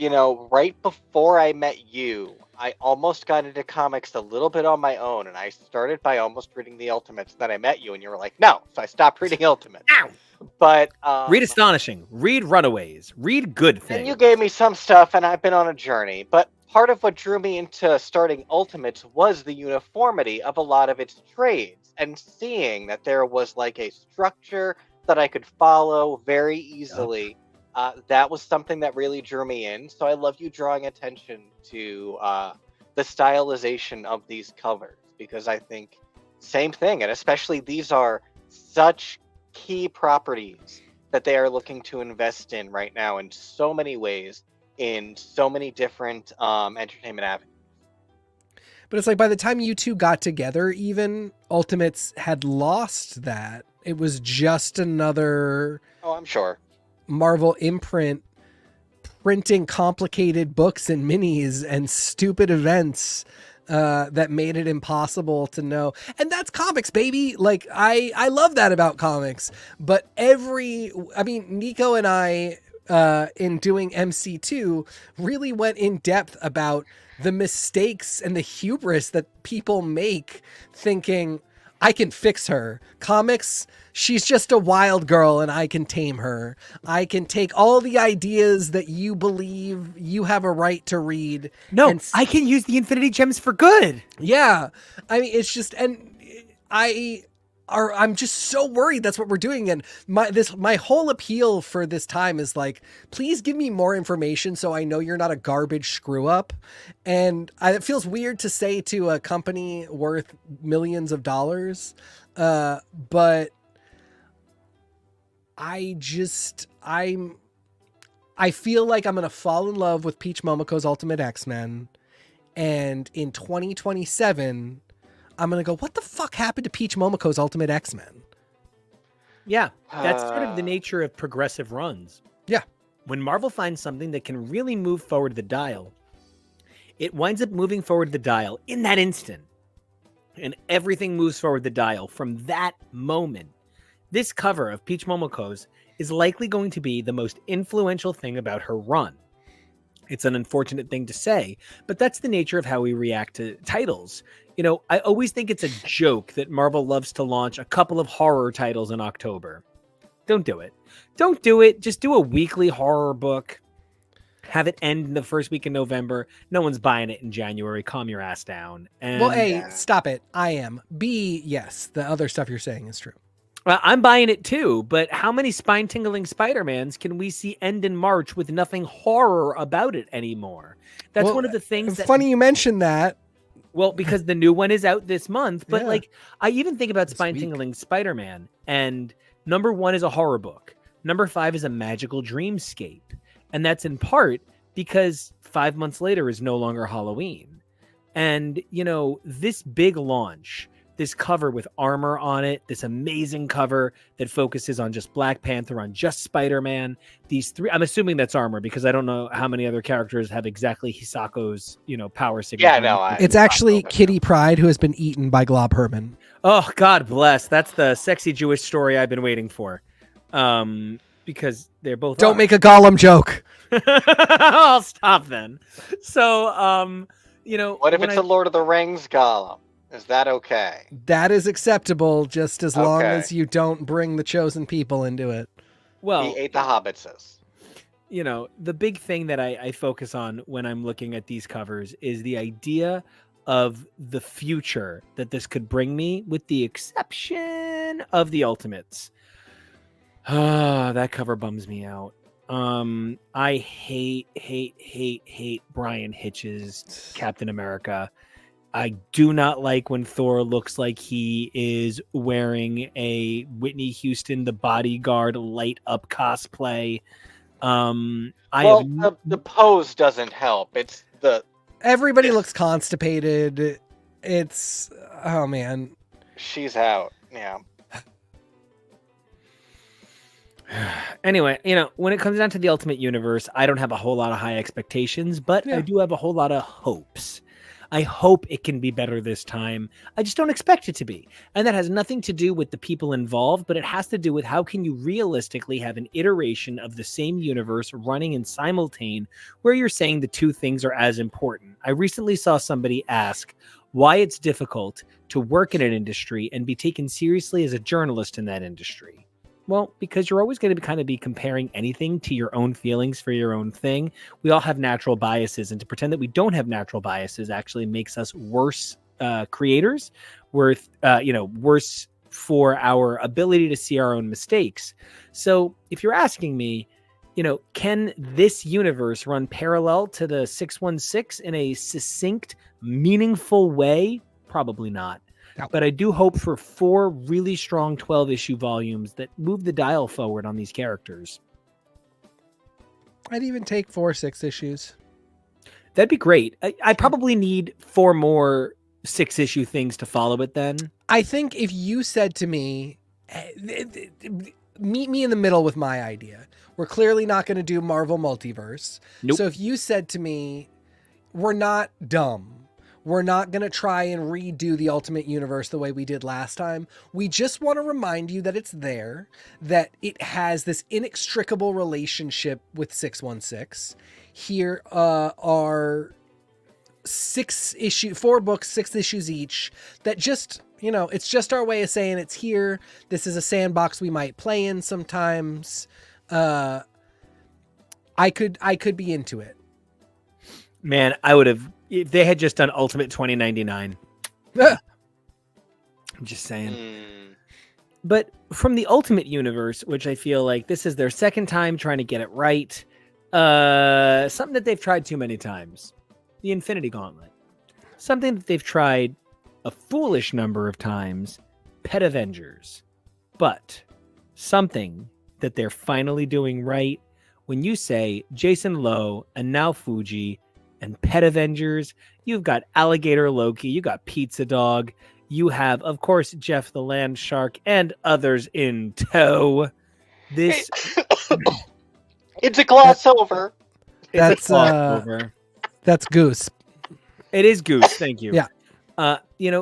right before I met you, I almost got into comics a little bit on my own, and I started by almost reading the Ultimates. Then I met you, and you were like, no. So I stopped reading Ultimates. Ow! But read Astonishing, read Runaways, read Good Things. And you gave me some stuff, and I've been on a journey. But part of what drew me into starting Ultimates was the uniformity of a lot of its trades, and seeing that there was like a structure that I could follow very easily. That was something that really drew me in. So I love you drawing attention to the stylization of these covers, because I think same thing. And especially these are such key properties that they are looking to invest in right now in so many ways, in so many different entertainment avenues. But it's like, by the time you two got together, even Ultimates had lost that. It was just another... Oh, I'm sure. Marvel imprint printing complicated books and minis and stupid events that made it impossible to know. And that's comics, baby. Like, I love that about comics. But Nico and I, in doing MC2, really went in depth about the mistakes and the hubris that people make thinking, I can fix her. Comics, she's just a wild girl and I can tame her. I can take all the ideas that you believe you have a right to read. No, I can use the Infinity Gems for good. Yeah. I mean, it's just, and I'm just so worried that's what we're doing. And my whole appeal for this time is like, please give me more information so I know you're not a garbage screw up. And it feels weird to say to a company worth millions of dollars. But I feel like I'm going to fall in love with Peach Momoko's Ultimate X-Men. And in 2027, I'm going to go, what the fuck happened to Peach Momoko's Ultimate X-Men? Yeah, that's sort of the nature of progressive runs. Yeah. When Marvel finds something that can really move forward the dial, it winds up moving forward the dial in that instant. And everything moves forward the dial from that moment. This cover of Peach Momoko's is likely going to be the most influential thing about her run. It's an unfortunate thing to say, but that's the nature of how we react to titles. I always think it's a joke that Marvel loves to launch a couple of horror titles in October. Don't do it. Don't do it. Just do a weekly horror book. Have it end in the first week in November. No one's buying it in January. Calm your ass down. And, well, A, stop it. I am. B, yes, the other stuff you're saying is true. I'm buying it too, but how many spine-tingling Spider-Mans can we see end in March with nothing horror about it anymore? That's one of the things that's... Funny you mentioned that. Well, because the new one is out this month, but I even think about spine-tingling Spider-Man, and number 1 is a horror book. Number 5 is a magical dreamscape. And that's in part because 5 months later is no longer Halloween. And, this big launch this cover with armor on it, this amazing cover that focuses on just Black Panther, on just Spider-Man. These three, I'm assuming that's armor because I don't know how many other characters have exactly Hisako's, power signature. Yeah, no, It's actually Kitty Pryde who has been eaten by Glob Herman. Oh, God bless. That's the sexy Jewish story I've been waiting for. Because they're both. Don't make a Gollum joke. I'll stop then. So, what if it's a Lord of the Rings Gollum? Is that okay? That is acceptable, just as long as you don't bring the chosen people into it. Well, he ate the hobbitses. The big thing that I focus on when I'm looking at these covers is the idea of the future that this could bring me, with the exception of the Ultimates. That cover bums me out. I hate Brian Hitch's Captain America. I do not like when Thor looks like he is wearing a Whitney Houston The Bodyguard light up cosplay. The pose doesn't help. It's everybody looks constipated. It's oh man. She's out. Yeah. Anyway, when it comes down to the Ultimate Universe, I don't have a whole lot of high expectations, but I do have a whole lot of hopes. I hope it can be better this time. I just don't expect it to be. And that has nothing to do with the people involved, but it has to do with how can you realistically have an iteration of the same universe running in simultane where you're saying the two things are as important. I recently saw somebody ask why it's difficult to work in an industry and be taken seriously as a journalist in that industry. Well, because you're always going to kind of be comparing anything to your own feelings for your own thing. We all have natural biases, and to pretend that we don't have natural biases actually makes us worse creators, worse for our ability to see our own mistakes. So if you're asking me, can this universe run parallel to the 616 in a succinct, meaningful way? Probably not. But I do hope for 4 really strong 12-issue volumes that move the dial forward on these characters. I'd even take 4 6 issues. That'd be great. I probably need 4 more 6-issue things to follow it then. I think if you said to me, meet me in the middle with my idea. We're clearly not going to do Marvel Multiverse. Nope. So if you said to me, we're not dumb. We're not going to try and redo the Ultimate Universe the way we did last time. We just want to remind you that it's there, that it has this inextricable relationship with 616. Here are 4 books, 6 issues each, that just, it's just our way of saying it's here. This is a sandbox we might play in sometimes. I could be into it. Man, I would have, if they had just done Ultimate 2099. I'm just saying. But from the Ultimate Universe, which I feel like this is their second time trying to get it right, something that they've tried too many times, the Infinity Gauntlet. Something that they've tried a foolish number of times, Pet Avengers. But something that they're finally doing right, when you say Jason Lowe and now Fuji and Pet Avengers, you've got Alligator Loki, you got Pizza Dog, you have, of course, Jeff the Land Shark and others in tow. This it's a gloss over. That's Goose. It is Goose. Thank you. Yeah.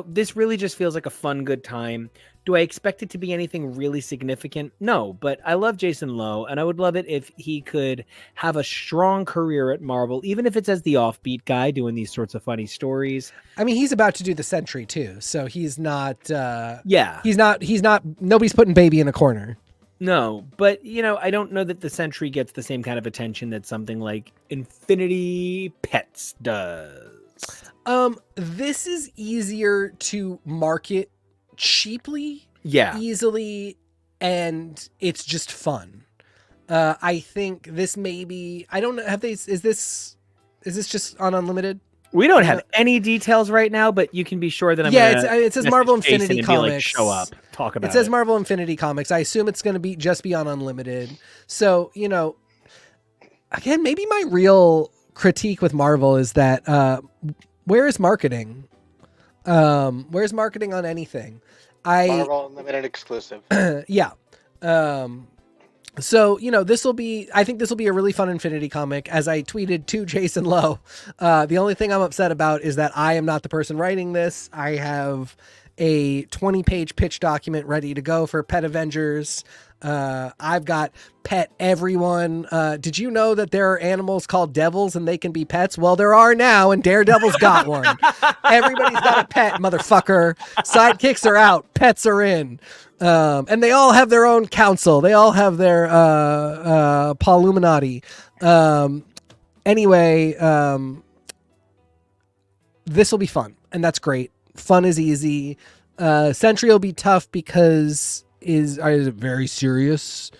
This really just feels like a fun, good time. Do I expect it to be anything really significant? No, but I love Jason Lowe, and I would love it if he could have a strong career at Marvel, even if it's as the offbeat guy doing these sorts of funny stories. I mean, he's about to do the Sentry too, so he's not. Yeah, he's not. Nobody's putting baby in a corner. No, but I don't know that the Sentry gets the same kind of attention that something like Infinity Pets does. This is easier to market cheaply, easily, and it's just fun. I think this maybe, I don't know, is this just on Unlimited? We don't have any details right now, but you can be sure that it says Marvel Infinity Comics. Like, show up, talk about it. It says Marvel Infinity Comics. I assume it's going to just be on Unlimited. So, again, maybe my real critique with Marvel is that where is marketing? Where's marketing on anything? Marvel Unlimited exclusive. Yeah. So, I think this will be a really fun Infinity comic. As I tweeted to Jason Lowe, the only thing I'm upset about is that I am not the person writing this. I have a 20-page pitch document ready to go for Pet Avengers. I've got pet everyone. Did you know that there are animals called devils and they can be pets? Well, there are now, and Daredevil's got one. Everybody's got a pet, motherfucker. Sidekicks are out. Pets are in. And they all have their own council. They all have their Pauluminati. Anyway, this will be fun, and that's great. Fun is easy. Sentry will be tough because is it very serious?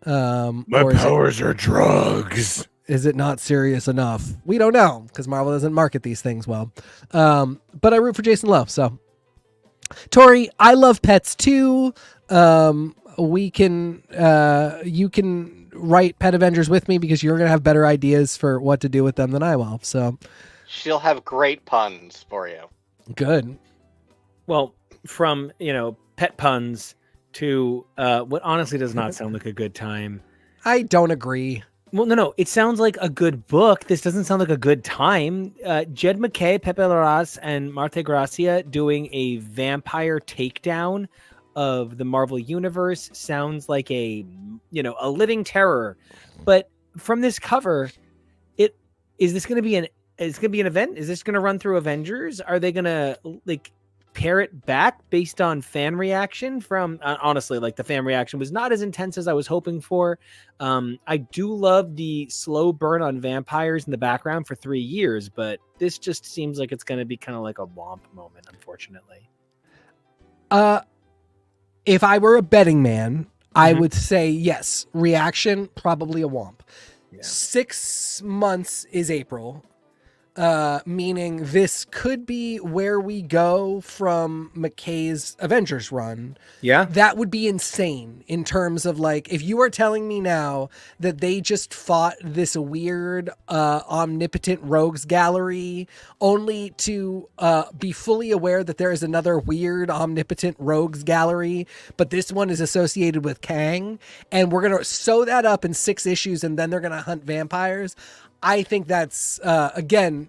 My powers are drugs. Is it not serious enough? We don't know because Marvel doesn't market these things well. But I root for Jason Lowe, so. Tori, I love pets too. You can write Pet Avengers with me because you're going to have better ideas for what to do with them than I will. So she'll have great puns for you. Good. Well, from, pet puns to what honestly does not sound like a good time. I don't agree. Well, no. It sounds like a good book. This doesn't sound like a good time. Jed MacKay, Pepe Larraz, and Marte Gracia doing a vampire takedown of the Marvel Universe sounds like a living terror. But from this cover, is this going to be an event? Is this going to run through Avengers? Are they going to pare it back based on fan reaction from honestly, the fan reaction was not as intense as I was hoping for. I do love the slow burn on vampires in the background for 3 years, but this just seems like it's going to be kind of like a womp moment, unfortunately. If I were a betting man, I would say yes. Reaction, probably a womp. Yeah. 6 months is April. Meaning this could be where we go from McKay's Avengers run. Yeah. That would be insane in terms of if you are telling me now that they just fought this weird, omnipotent rogues gallery only to, be fully aware that there is another weird omnipotent rogues gallery, but this one is associated with Kang, and we're going to sew that up in 6 issues and then they're going to hunt vampires. I think that's, again,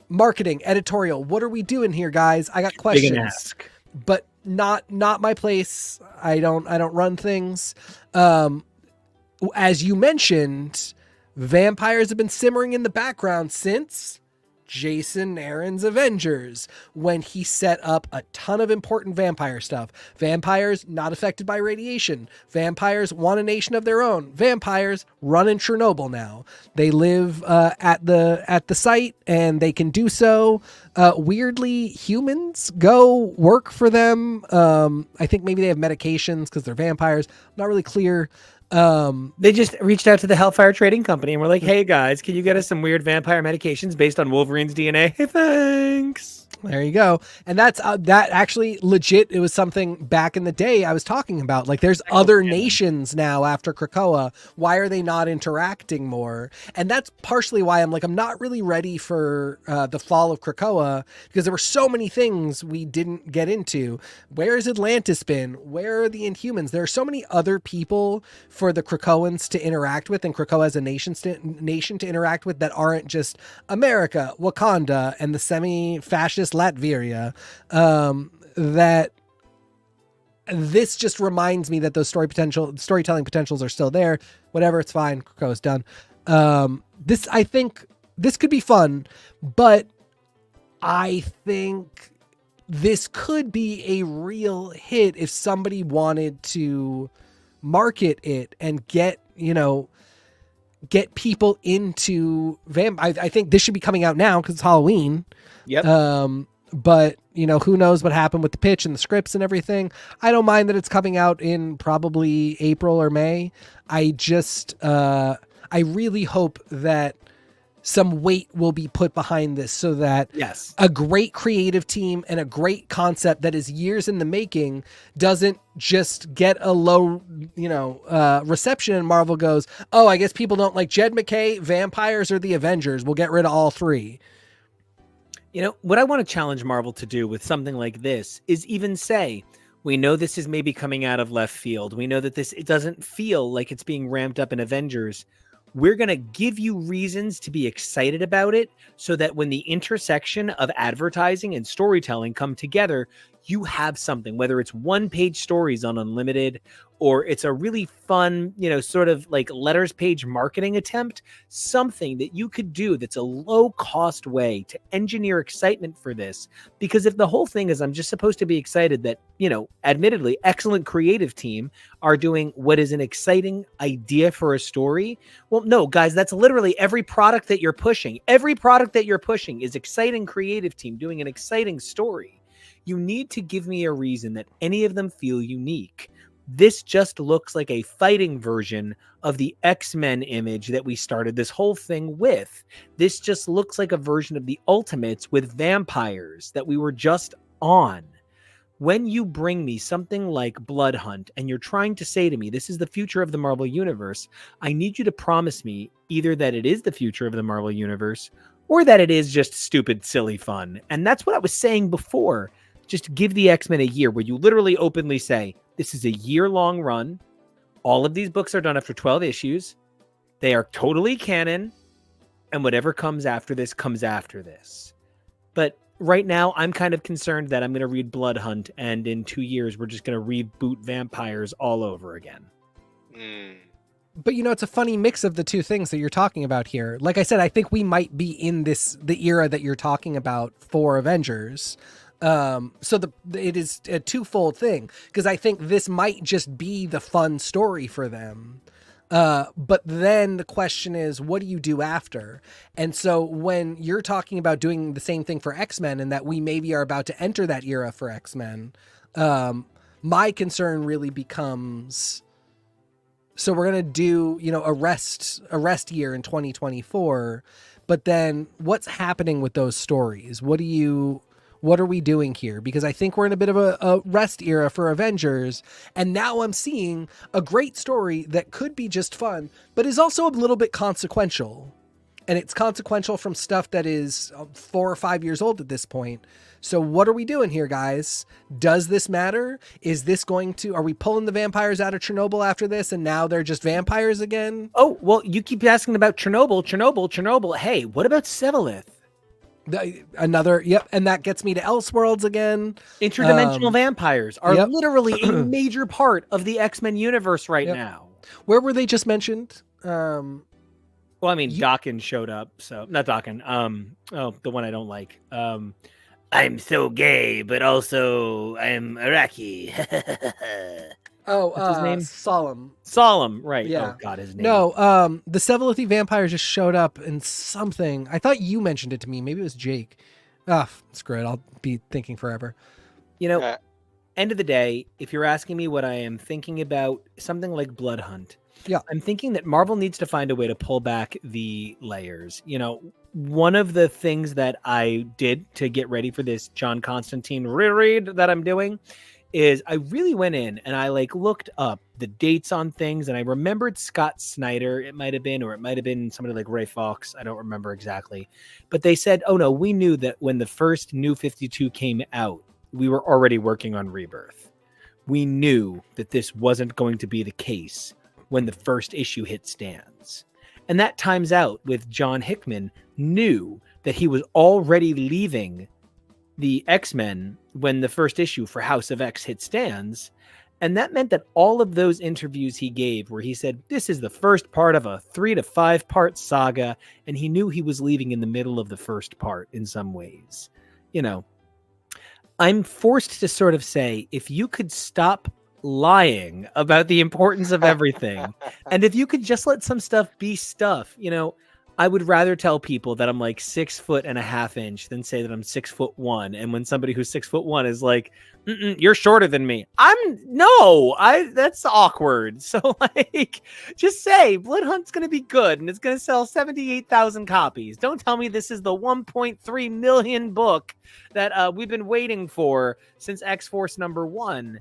marketing, editorial. What are we doing here, guys? I got questions. Big ask. But not my place. I don't run things. As you mentioned, vampires have been simmering in the background since Jason Aaron's Avengers, when he set up a ton of important vampire stuff. Vampires not affected by radiation. Vampires want a nation of their own. Vampires run in Chernobyl now. They live at the site, and they can do so. Weirdly, humans go work for them. I think maybe they have medications because they're vampires. Not really clear. They just reached out to the Hellfire Trading Company and were like, hey guys, can you get us some weird vampire medications based on Wolverine's DNA? Hey, thanks. There you go. And that's that actually legit. It was something back in the day I was talking about. There's other nations now after Krakoa. Why are they not interacting more? And that's partially why I'm not really ready for the fall of Krakoa, because there were so many things we didn't get into. Where has Atlantis been? Where are the Inhumans? There are so many other people for the Krakoans to interact with, and Krakoa as a nation to interact with, that aren't just America, Wakanda, and the semi-fascist Latveria, that this just reminds me that those storytelling potentials are still there. Whatever, it's fine. Krakoa's done. I think this could be fun, but I think this could be a real hit if somebody wanted to market it and get people into I think this should be coming out now because it's Halloween. Yep. But who knows what happened with the pitch and the scripts and everything. I don't mind that it's coming out in probably April or May. I really hope that some weight will be put behind this so that a great creative team and a great concept that is years in the making doesn't just get a low, reception, and Marvel goes, oh, I guess people don't like Jed MacKay, vampires, or the Avengers. We'll get rid of all 3. What I want to challenge Marvel to do with something like this is even say, we know this is maybe coming out of left field. We know that it doesn't feel like it's being ramped up in Avengers. We're going to give you reasons to be excited about it so that when the intersection of advertising and storytelling come together, you have something, whether it's one-page stories on Unlimited or it's a really fun, sort of like letters page marketing attempt, something that you could do that's a low-cost way to engineer excitement for this. Because if the whole thing is I'm just supposed to be excited that, admittedly, excellent creative team are doing what is an exciting idea for a story, well, no, guys, that's literally every product that you're pushing. Every product that you're pushing is exciting creative team doing an exciting story. You need to give me a reason that any of them feel unique. This just looks like a fighting version of the X-Men image that we started this whole thing with. This just looks like a version of the Ultimates with vampires that we were just on. When you bring me something like Blood Hunt and you're trying to say to me, this is the future of the Marvel Universe, I need you to promise me either that it is the future of the Marvel Universe or that it is just stupid, silly fun. And that's what I was saying before. Just give the X-Men a year where you literally openly say, this is a year-long run. All of these books are done after 12 issues. They are totally canon. And whatever comes after this comes after this. But right now, I'm kind of concerned that I'm going to read Blood Hunt, and in 2 years, we're just going to reboot vampires all over again. But it's a funny mix of the two things that you're talking about here. Like I said, I think we might be in the era that you're talking about for Avengers. So it is a twofold thing, because I think this might just be the fun story for them. But then the question is, what do you do after? And so when you're talking about doing the same thing for X-Men and that we maybe are about to enter that era for X-Men, my concern really becomes, so we're going to do, a rest year in 2024, but then what's happening with those stories? What are we doing here? Because I think we're in a bit of a rest era for Avengers. And now I'm seeing a great story that could be just fun, but is also a little bit consequential. And it's consequential from stuff that is 4 or 5 years old at this point. So what are we doing here, guys? Does this matter? Are we pulling the vampires out of Chernobyl after this and now they're just vampires again? Oh, well, you keep asking about Chernobyl. Hey, what about Sevalith? And that gets me to Elseworlds again. Interdimensional vampires are literally a major part of the X-Men universe right now. Where were they just mentioned? Well, I mean, Daken showed up, so not Daken. The one I don't like. I'm so gay, but also I'm Iraqi. What's his name? Solemn, right. Yeah. Oh, God, his name. No, the Sevilithi vampire just showed up in something. I thought you mentioned it to me. Maybe it was Jake. Screw it. I'll be thinking forever. End of the day, if you're asking me what I am thinking about, something like Blood Hunt, I'm thinking that Marvel needs to find a way to pull back the layers. One of the things that I did to get ready for this John Constantine reread that I'm doing is I really went in and I looked up the dates on things, and I remembered Scott Snyder, it might have been, or it might have been somebody like Ray Fawkes. I don't remember exactly, but they said, oh no, we knew that when the first New 52 came out, we were already working on Rebirth. We knew that this wasn't going to be the case when the first issue hit stands. And that times out with John Hickman knew that he was already leaving the X-Men when the first issue for House of X hit stands. And that meant that all of those interviews he gave where he said, this is the first part of a 3 to 5 part saga. And he knew he was leaving in the middle of the first part in some ways. I'm forced to sort of say, if you could stop lying about the importance of everything, and if you could just let some stuff be stuff, I would rather tell people that I'm 6'1.5" than say that I'm 6'1". And when somebody who's 6'1" is like, you're shorter than me, that's awkward. So just say Blood Hunt's going to be good and it's going to sell 78,000 copies. Don't tell me this is the 1.3 million book that we've been waiting for since X-Force #1.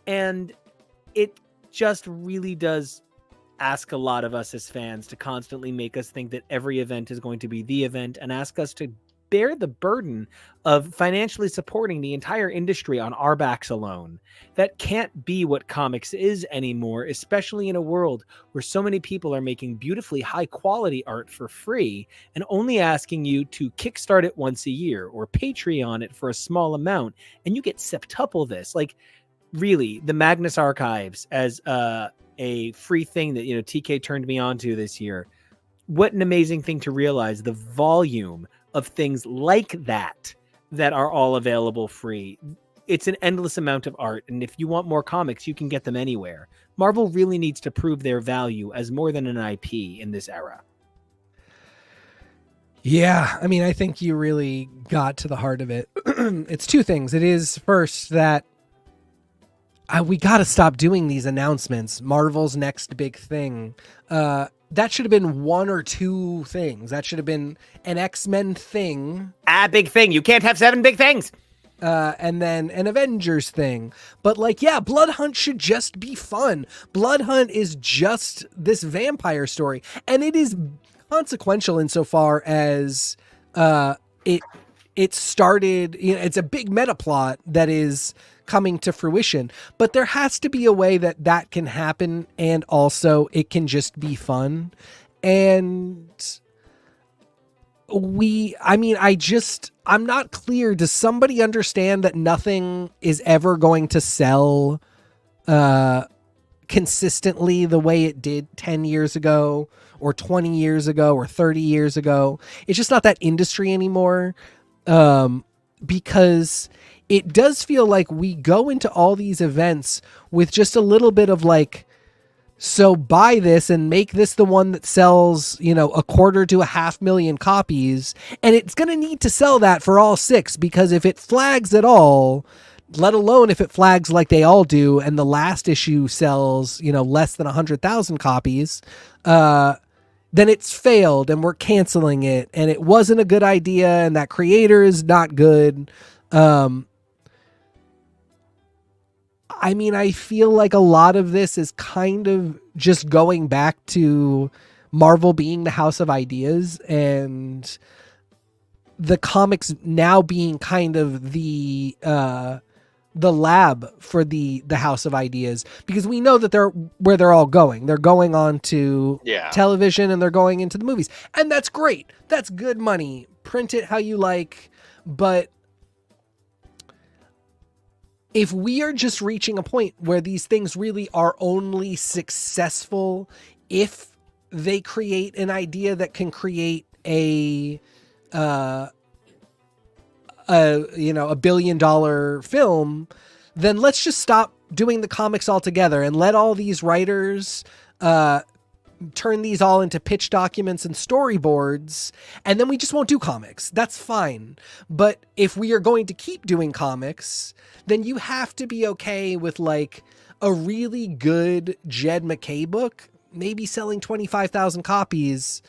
And it just really does ask a lot of us as fans to constantly make us think that every event is going to be the event, and ask us to bear the burden of financially supporting the entire industry on our backs alone. That can't be what comics is anymore, especially in a world where so many people are making beautifully high quality art for free and only asking you to kickstart it once a year or Patreon it for a small amount, and you get septuple this. Like, really, the Magnus Archives as a free thing that, TK turned me on to this year. What an amazing thing to realize, the volume of things like that are all available free. It's an endless amount of art, and if you want more comics, you can get them anywhere. Marvel really needs to prove their value as more than an IP in this era. Yeah, I mean, I think you really got to the heart of it. It's two things. It is, first, that we got to stop doing these announcements. Marvel's next big thing. That should have been one or two things. That should have been an X-Men thing. Big thing. You can't have 7 big things. And then an Avengers thing. But Blood Hunt should just be fun. Blood Hunt is just this vampire story. And it is consequential insofar as it started, it's a big meta plot that is coming to fruition, but there has to be a way that can happen, and also it can just be fun. And I'm not clear. Does somebody understand that nothing is ever going to sell consistently the way it did 10 years ago or 20 years ago or 30 years ago? It's just not that industry anymore. Because it does feel like we go into all these events with just a little bit of so buy this and make this the one that sells, 250,000 to 500,000 copies. And it's going to need to sell that for all 6, because if it flags at all, let alone if it flags like they all do, and the last issue sells, less than 100,000 copies, then it's failed and we're canceling it, and it wasn't a good idea, and that creator is not good. I feel like a lot of this is kind of just going back to Marvel being the house of ideas, and the comics now being kind of the lab for the house of ideas, because we know that they're all going. They're going on to television, and they're going into the movies, and that's great. That's good money. Print it how you like. But if we are just reaching a point where these things really are only successful if they create an idea that can create a $1 billion film, then let's just stop doing the comics altogether and let all these writers turn these all into pitch documents and storyboards, and then we just won't do comics. That's fine. But if we are going to keep doing comics, then you have to be okay with a really good Jed McKay book maybe selling 25,000 copies,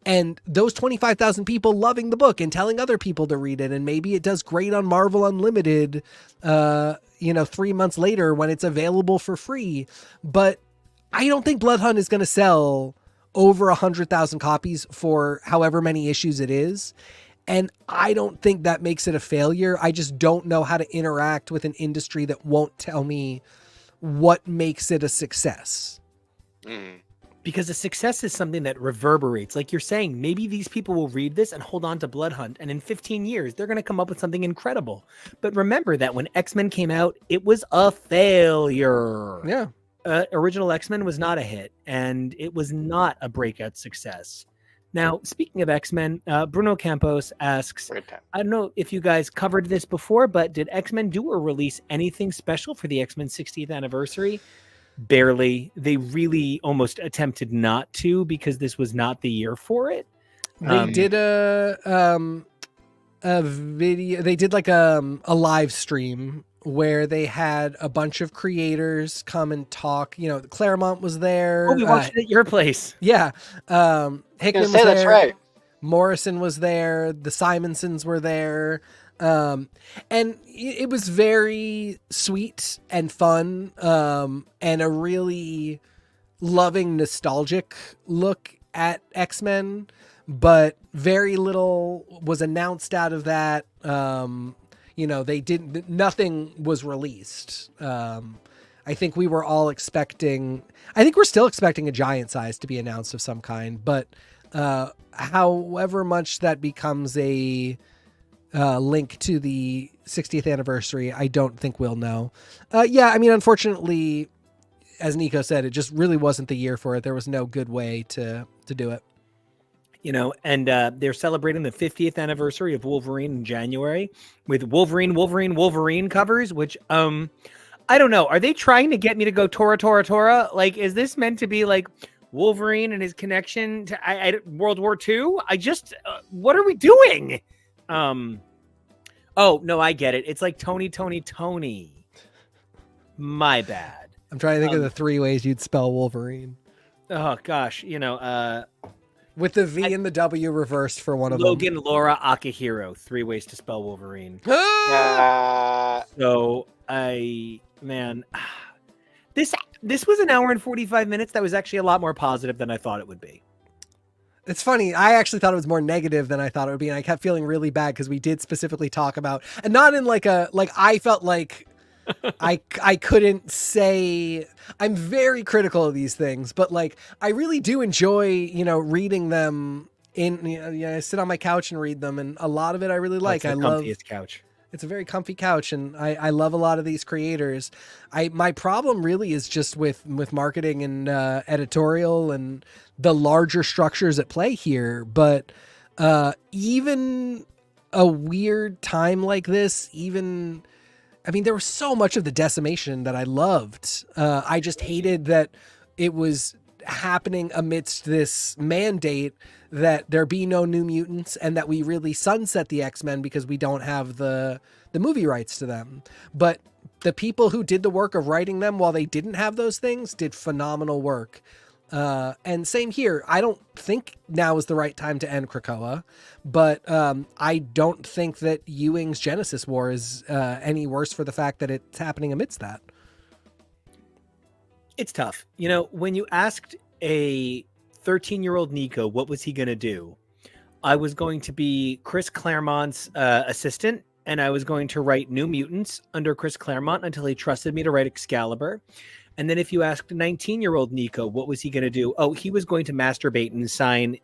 and those 25,000 people loving the book and telling other people to read it. And maybe it does great on Marvel Unlimited, 3 months later when it's available for free. But I don't think Blood Hunt is going to sell over 100,000 copies for however many issues it is. And I don't think that makes it a failure. I just don't know how to interact with an industry that won't tell me what makes it a success. Because a success is something that reverberates. Like you're saying, maybe these people will read this and hold on to Blood Hunt, and in 15 years, they're going to come up with something incredible. But remember that when X-Men came out, it was a failure. Yeah. Original X-Men was not a hit, and it was not a breakout success. Now, speaking of X-Men, Bruno Campos asks, I don't know if you guys covered this before, but did X-Men do or release anything special for the X-Men 60th anniversary? Barely. They really almost attempted not to, because this was not the year for it. They did a video. They did a live stream where they had a bunch of creators come and talk. Claremont was there. Oh, we watched it at your place. Yeah. Hickman was there. That's right. Morrison was there. The Simonsons were there. And it was very sweet and fun, and a really loving, nostalgic look at X-Men. but very little was announced out of that. Nothing was released. I think we were all expecting, I think we're still expecting a giant size to be announced of some kind, but however much that becomes a link to the 60th anniversary, I don't think we'll know. Unfortunately, as Nico said, it just really wasn't the year for it. There was no good way to do it. And they're celebrating the 50th anniversary of Wolverine in January with Wolverine covers, which I don't know. Are they trying to get me to go Tora? Like, is this meant to be like Wolverine and his connection to World War II? What are we doing? Oh no, I get it. It's like Tony. My bad. I'm trying to think of the 3 ways you'd spell Wolverine. Oh gosh, with the V and the W reversed for one of them. Logan, Laura, Akihiro. 3 ways to spell Wolverine. This was an hour and 45 minutes. That was actually a lot more positive than I thought it would be. It's funny. I actually thought it was more negative than I thought it would be. And I kept feeling really bad because we did specifically talk about, and not in I felt like I couldn't say, I'm very critical of these things, but I really do enjoy, reading them I sit on my couch and read them. And a lot of it I really like. It's the comfiest couch. It's a very comfy couch, and I love a lot of these creators. My problem really is just with marketing and editorial and the larger structures at play here. But even a weird time like this, there was so much of the decimation that I loved. I just hated that it was happening amidst this mandate that there be no New Mutants and that we really sunset the X-Men because we don't have the movie rights to them. But the people who did the work of writing them while they didn't have those things did phenomenal work. And same here. I don't think now is the right time to end Krakoa, but I don't think that Ewing's Genesis War is any worse for the fact that it's happening amidst that. It's tough. When you asked a 13-year-old Nico what was he going to do, I was going to be Chris Claremont's assistant, and I was going to write New Mutants under Chris Claremont until he trusted me to write Excalibur. And then if you asked 19-year-old Nico what was he going to do, he was going to masturbate and sign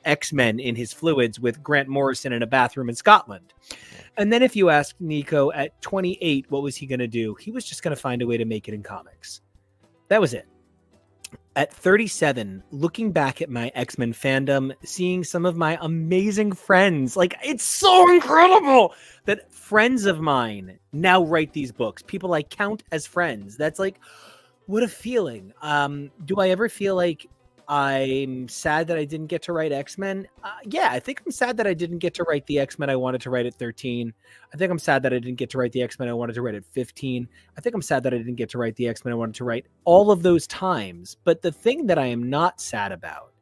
X-Men in his fluids with Grant Morrison in a bathroom in Scotland. And then if you asked Nico at 28 what was he going to do, he was just going to find a way to make it in comics. That was it. At 37, looking back at my X-Men fandom, seeing some of my amazing friends, it's so incredible that friends of mine now write these books. People I count as friends. That's what a feeling. Do I ever feel like I'm sad that I didn't get to write X-Men? Yeah, I think I'm sad that I didn't get to write the X-Men I wanted to write at 13. I think I'm sad that I didn't get to write the X-Men I wanted to write at 15. I think I'm sad that I didn't get to write the X-Men I wanted to write all of those times. But the thing that I am not sad about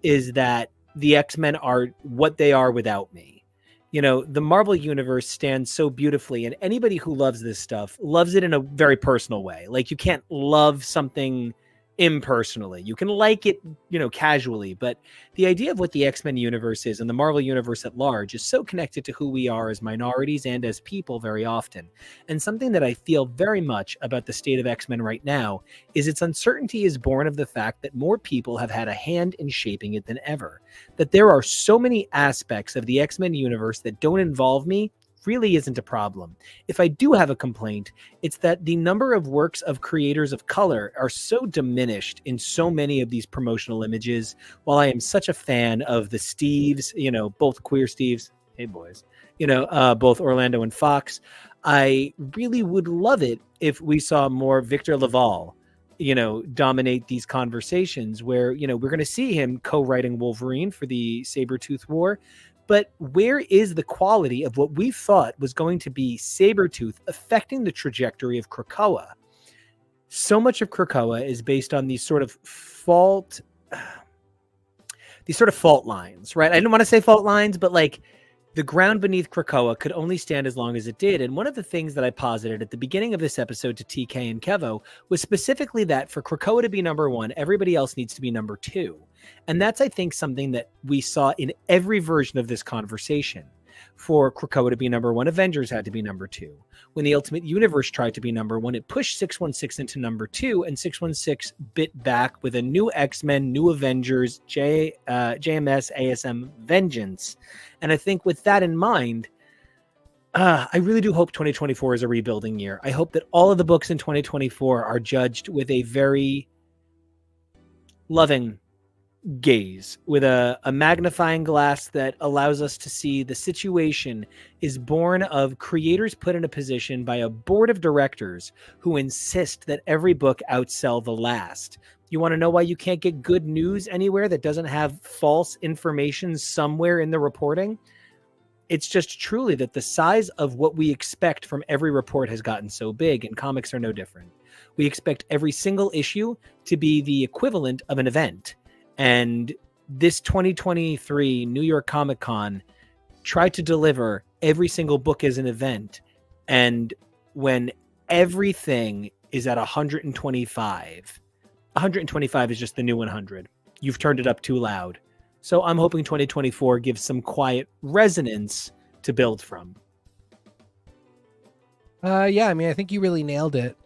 is that the X-Men are what they are without me. The Marvel Universe stands so beautifully, and anybody who loves this stuff loves it in a very personal way. You can't love something impersonally. You can like it, casually, but the idea of what the X-Men universe is and the Marvel universe at large is so connected to who we are as minorities and as people very often. And something that I feel very much about the state of X-Men right now is its uncertainty is born of the fact that more people have had a hand in shaping it than ever. That there are so many aspects of the X-Men universe that don't involve me really isn't a problem. If I do have a complaint, it's that the number of works of creators of color are so diminished in so many of these promotional images. While I am such a fan of the Steves, both queer Steves, hey boys, both Orlando and Fox, I really would love it if we saw more Victor Laval, dominate these conversations where, we're going to see him co-writing Wolverine for the Sabretooth War. But where is the quality of what we thought was going to be Sabretooth affecting the trajectory of Krakoa? So much of Krakoa is based on these sort of fault lines, right? I didn't want to say fault lines, but the ground beneath Krakoa could only stand as long as it did. And one of the things that I posited at the beginning of this episode to TK and Kevo was specifically that for Krakoa to be number 1, everybody else needs to be number 2. And that's, I think, something that we saw in every version of this conversation. For Krakoa to be number one, Avengers had to be number two. When the Ultimate Universe tried to be number one, it pushed 616 into number two, and 616 bit back with a new X-Men, new Avengers, JMS, ASM, Vengeance. And I think with that in mind, I really do hope 2024 is a rebuilding year. I hope that all of the books in 2024 are judged with a very loving gaze, with a magnifying glass that allows us to see the situation is born of creators put in a position by a board of directors who insist that every book outsell the last. You want to know why you can't get good news anywhere that doesn't have false information somewhere in the reporting? It's just truly that the size of what we expect from every report has gotten so big, and comics are no different. We expect every single issue to be the equivalent of an event. And this 2023 New York Comic Con tried to deliver every single book as an event. And when everything is at 125, 125 is just the new 100. You've turned it up too loud. So I'm hoping 2024 gives some quiet resonance to build from. Yeah, I mean, I think you really nailed it.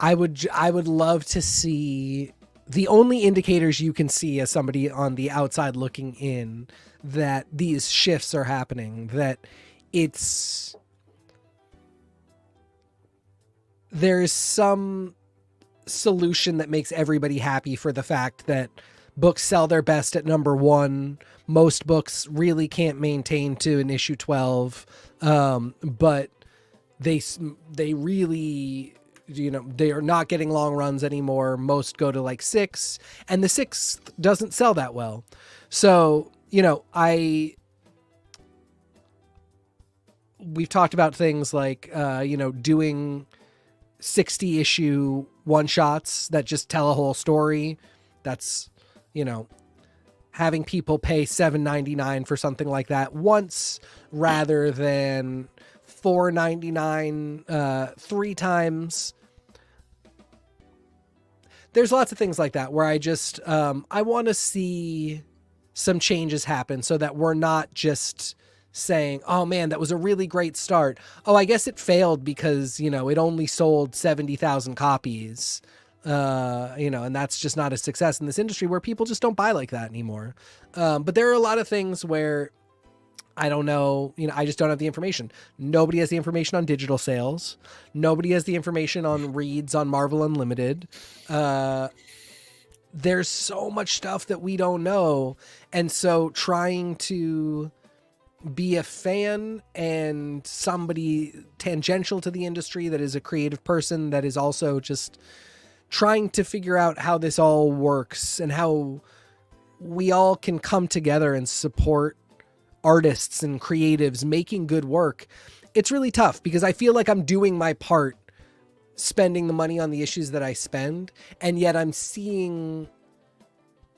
I would love to see the only indicators you can see as somebody on the outside looking in that these shifts are happening, that there's some solution that makes everybody happy for the fact that books sell their best at number one. Most books really can't maintain to an issue 12. But they really, they are not getting long runs anymore. Most go to like 6, and the 6th doesn't sell that well. So, we've talked about things like, doing 60 issue one shots that just tell a whole story. That's, having people pay $7.99 for something like that once rather than $4.99 3 times. There's lots of things like that where I just I want to see some changes happen so that we're not just saying, oh man, that was a really great start. Oh, I guess it failed because, it only sold 70,000 copies. And that's just not a success in this industry where people just don't buy like that anymore. But there are a lot of things where I don't know, I just don't have the information. Nobody has the information on digital sales. Nobody has the information on reads on Marvel Unlimited. There's so much stuff that we don't know. And so trying to be a fan and somebody tangential to the industry that is a creative person that is also just trying to figure out how this all works and how we all can come together and support artists and creatives making good work. It's really tough because I feel like I'm doing my part spending the money on the issues that I spend, and yet I'm seeing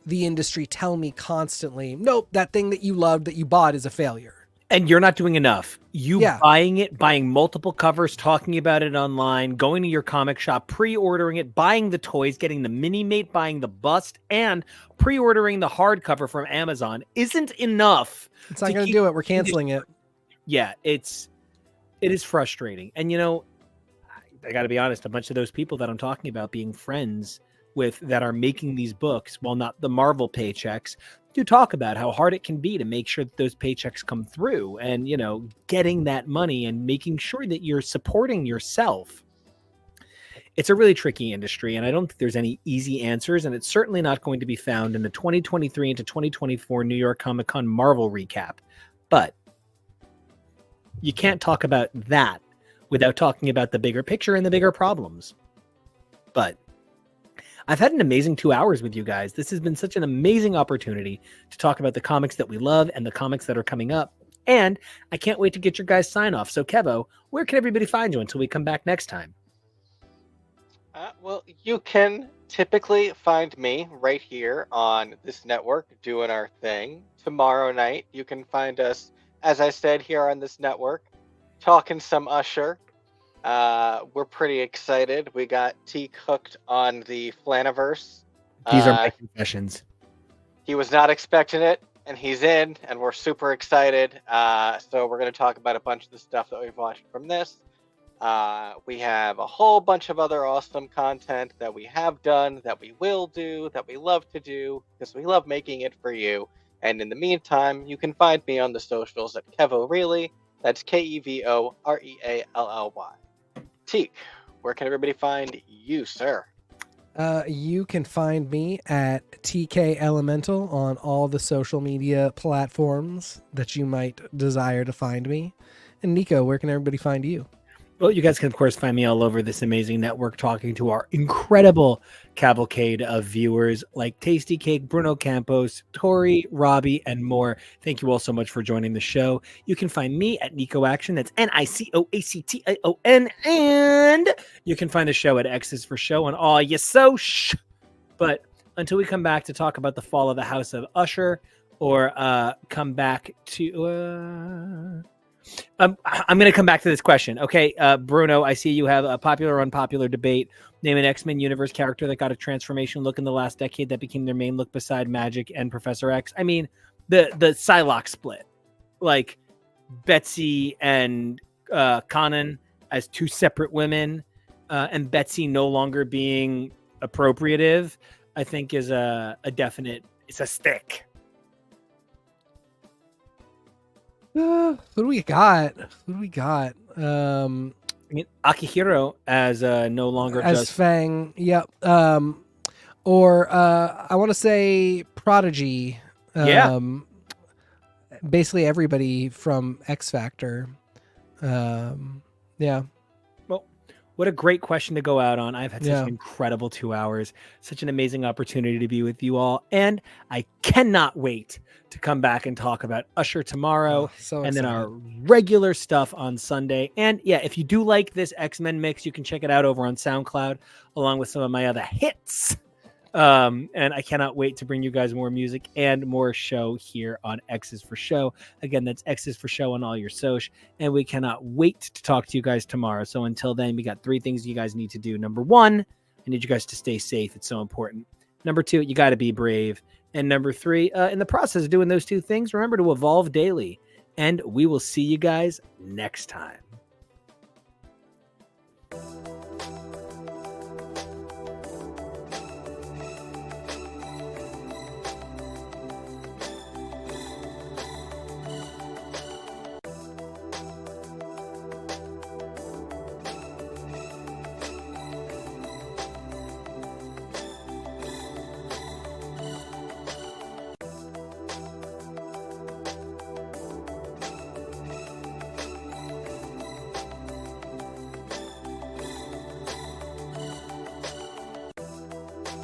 the industry tell me constantly, nope, that thing that you loved, that you bought is a failure. And you're not doing enough. Buying multiple covers, talking about it online, going to your comic shop, pre-ordering it, buying the toys, getting the mini-mate, buying the bust, and pre-ordering the hardcover from Amazon isn't enough. It's not going to do it. We're canceling it. Yeah, it is frustrating. And, I got to be honest, a bunch of those people that I'm talking about being friends with that are making these books, while not the Marvel paychecks, do talk about how hard it can be to make sure that those paychecks come through and, getting that money and making sure that you're supporting yourself. It's a really tricky industry, and I don't think there's any easy answers, and it's certainly not going to be found in the 2023 into 2024 New York Comic Con Marvel recap. But you can't talk about that without talking about the bigger picture and the bigger problems. But I've had an amazing 2 hours with you guys. This has been such an amazing opportunity to talk about the comics that we love and the comics that are coming up. And I can't wait to get your guys' sign off. So Kevo, where can everybody find you until we come back next time? Well, you can typically find me right here on this network doing our thing. Tomorrow night, you can find us, as I said, here on this network, talking some Usher. We're pretty excited. We got Teak hooked on the Flaniverse. These are my confessions. He was not expecting it, and he's in, and we're super excited. So we're going to talk about a bunch of the stuff that we've watched from this. We have a whole bunch of other awesome content that we have done, that we will do, that we love to do, because we love making it for you. And in the meantime, you can find me on the socials at KevoReally. That's KevoReally. Teak, where can everybody find you, sir? You can find me at TK Elemental on all the social media platforms that you might desire to find me. And Nico, where can everybody find you? Well, you guys can, of course, find me all over this amazing network talking to our incredible cavalcade of viewers like Tasty Cake, Bruno Campos, Tori, Robbie, and more. Thank you all so much for joining the show. You can find me at Nico Action. That's NICOACTION. And you can find the show at X's for Show on all your social. But until we come back to talk about the fall of the House of Usher or come back to... I'm going to come back to this question. Okay, Bruno, I see you have a popular or unpopular debate. Name an X-Men universe character that got a transformation look in the last decade that became their main look beside Magic and Professor X. I mean, the Psylocke split. Like, Betsy and Conan as two separate women, and Betsy no longer being appropriative, I think is a definite, it's a stick. Who do we got? I mean, Akihiro as no longer as just Fang. Yep. Or I want to say Prodigy. Basically everybody from X Factor. Yeah. Well, what a great question to go out on. I've had such Yeah. an incredible 2 hours, such an amazing opportunity to be with you all, and I cannot wait to come back and talk about Usher tomorrow. So And then excited. our regular stuff on Sunday. And yeah, if you do like this X-Men mix, you can check it out over on SoundCloud, along with some of my other hits. And I cannot wait to bring you guys more music and more show here on X's for Show. Again, that's X's for Show on all your social. And we cannot wait to talk to you guys tomorrow. So until then, we got 3 things you guys need to do. Number 1, I need you guys to stay safe. It's so important. Number 2, you got to be brave. And number 3, in the process of doing those 2 things, remember to evolve daily. And we will see you guys next time.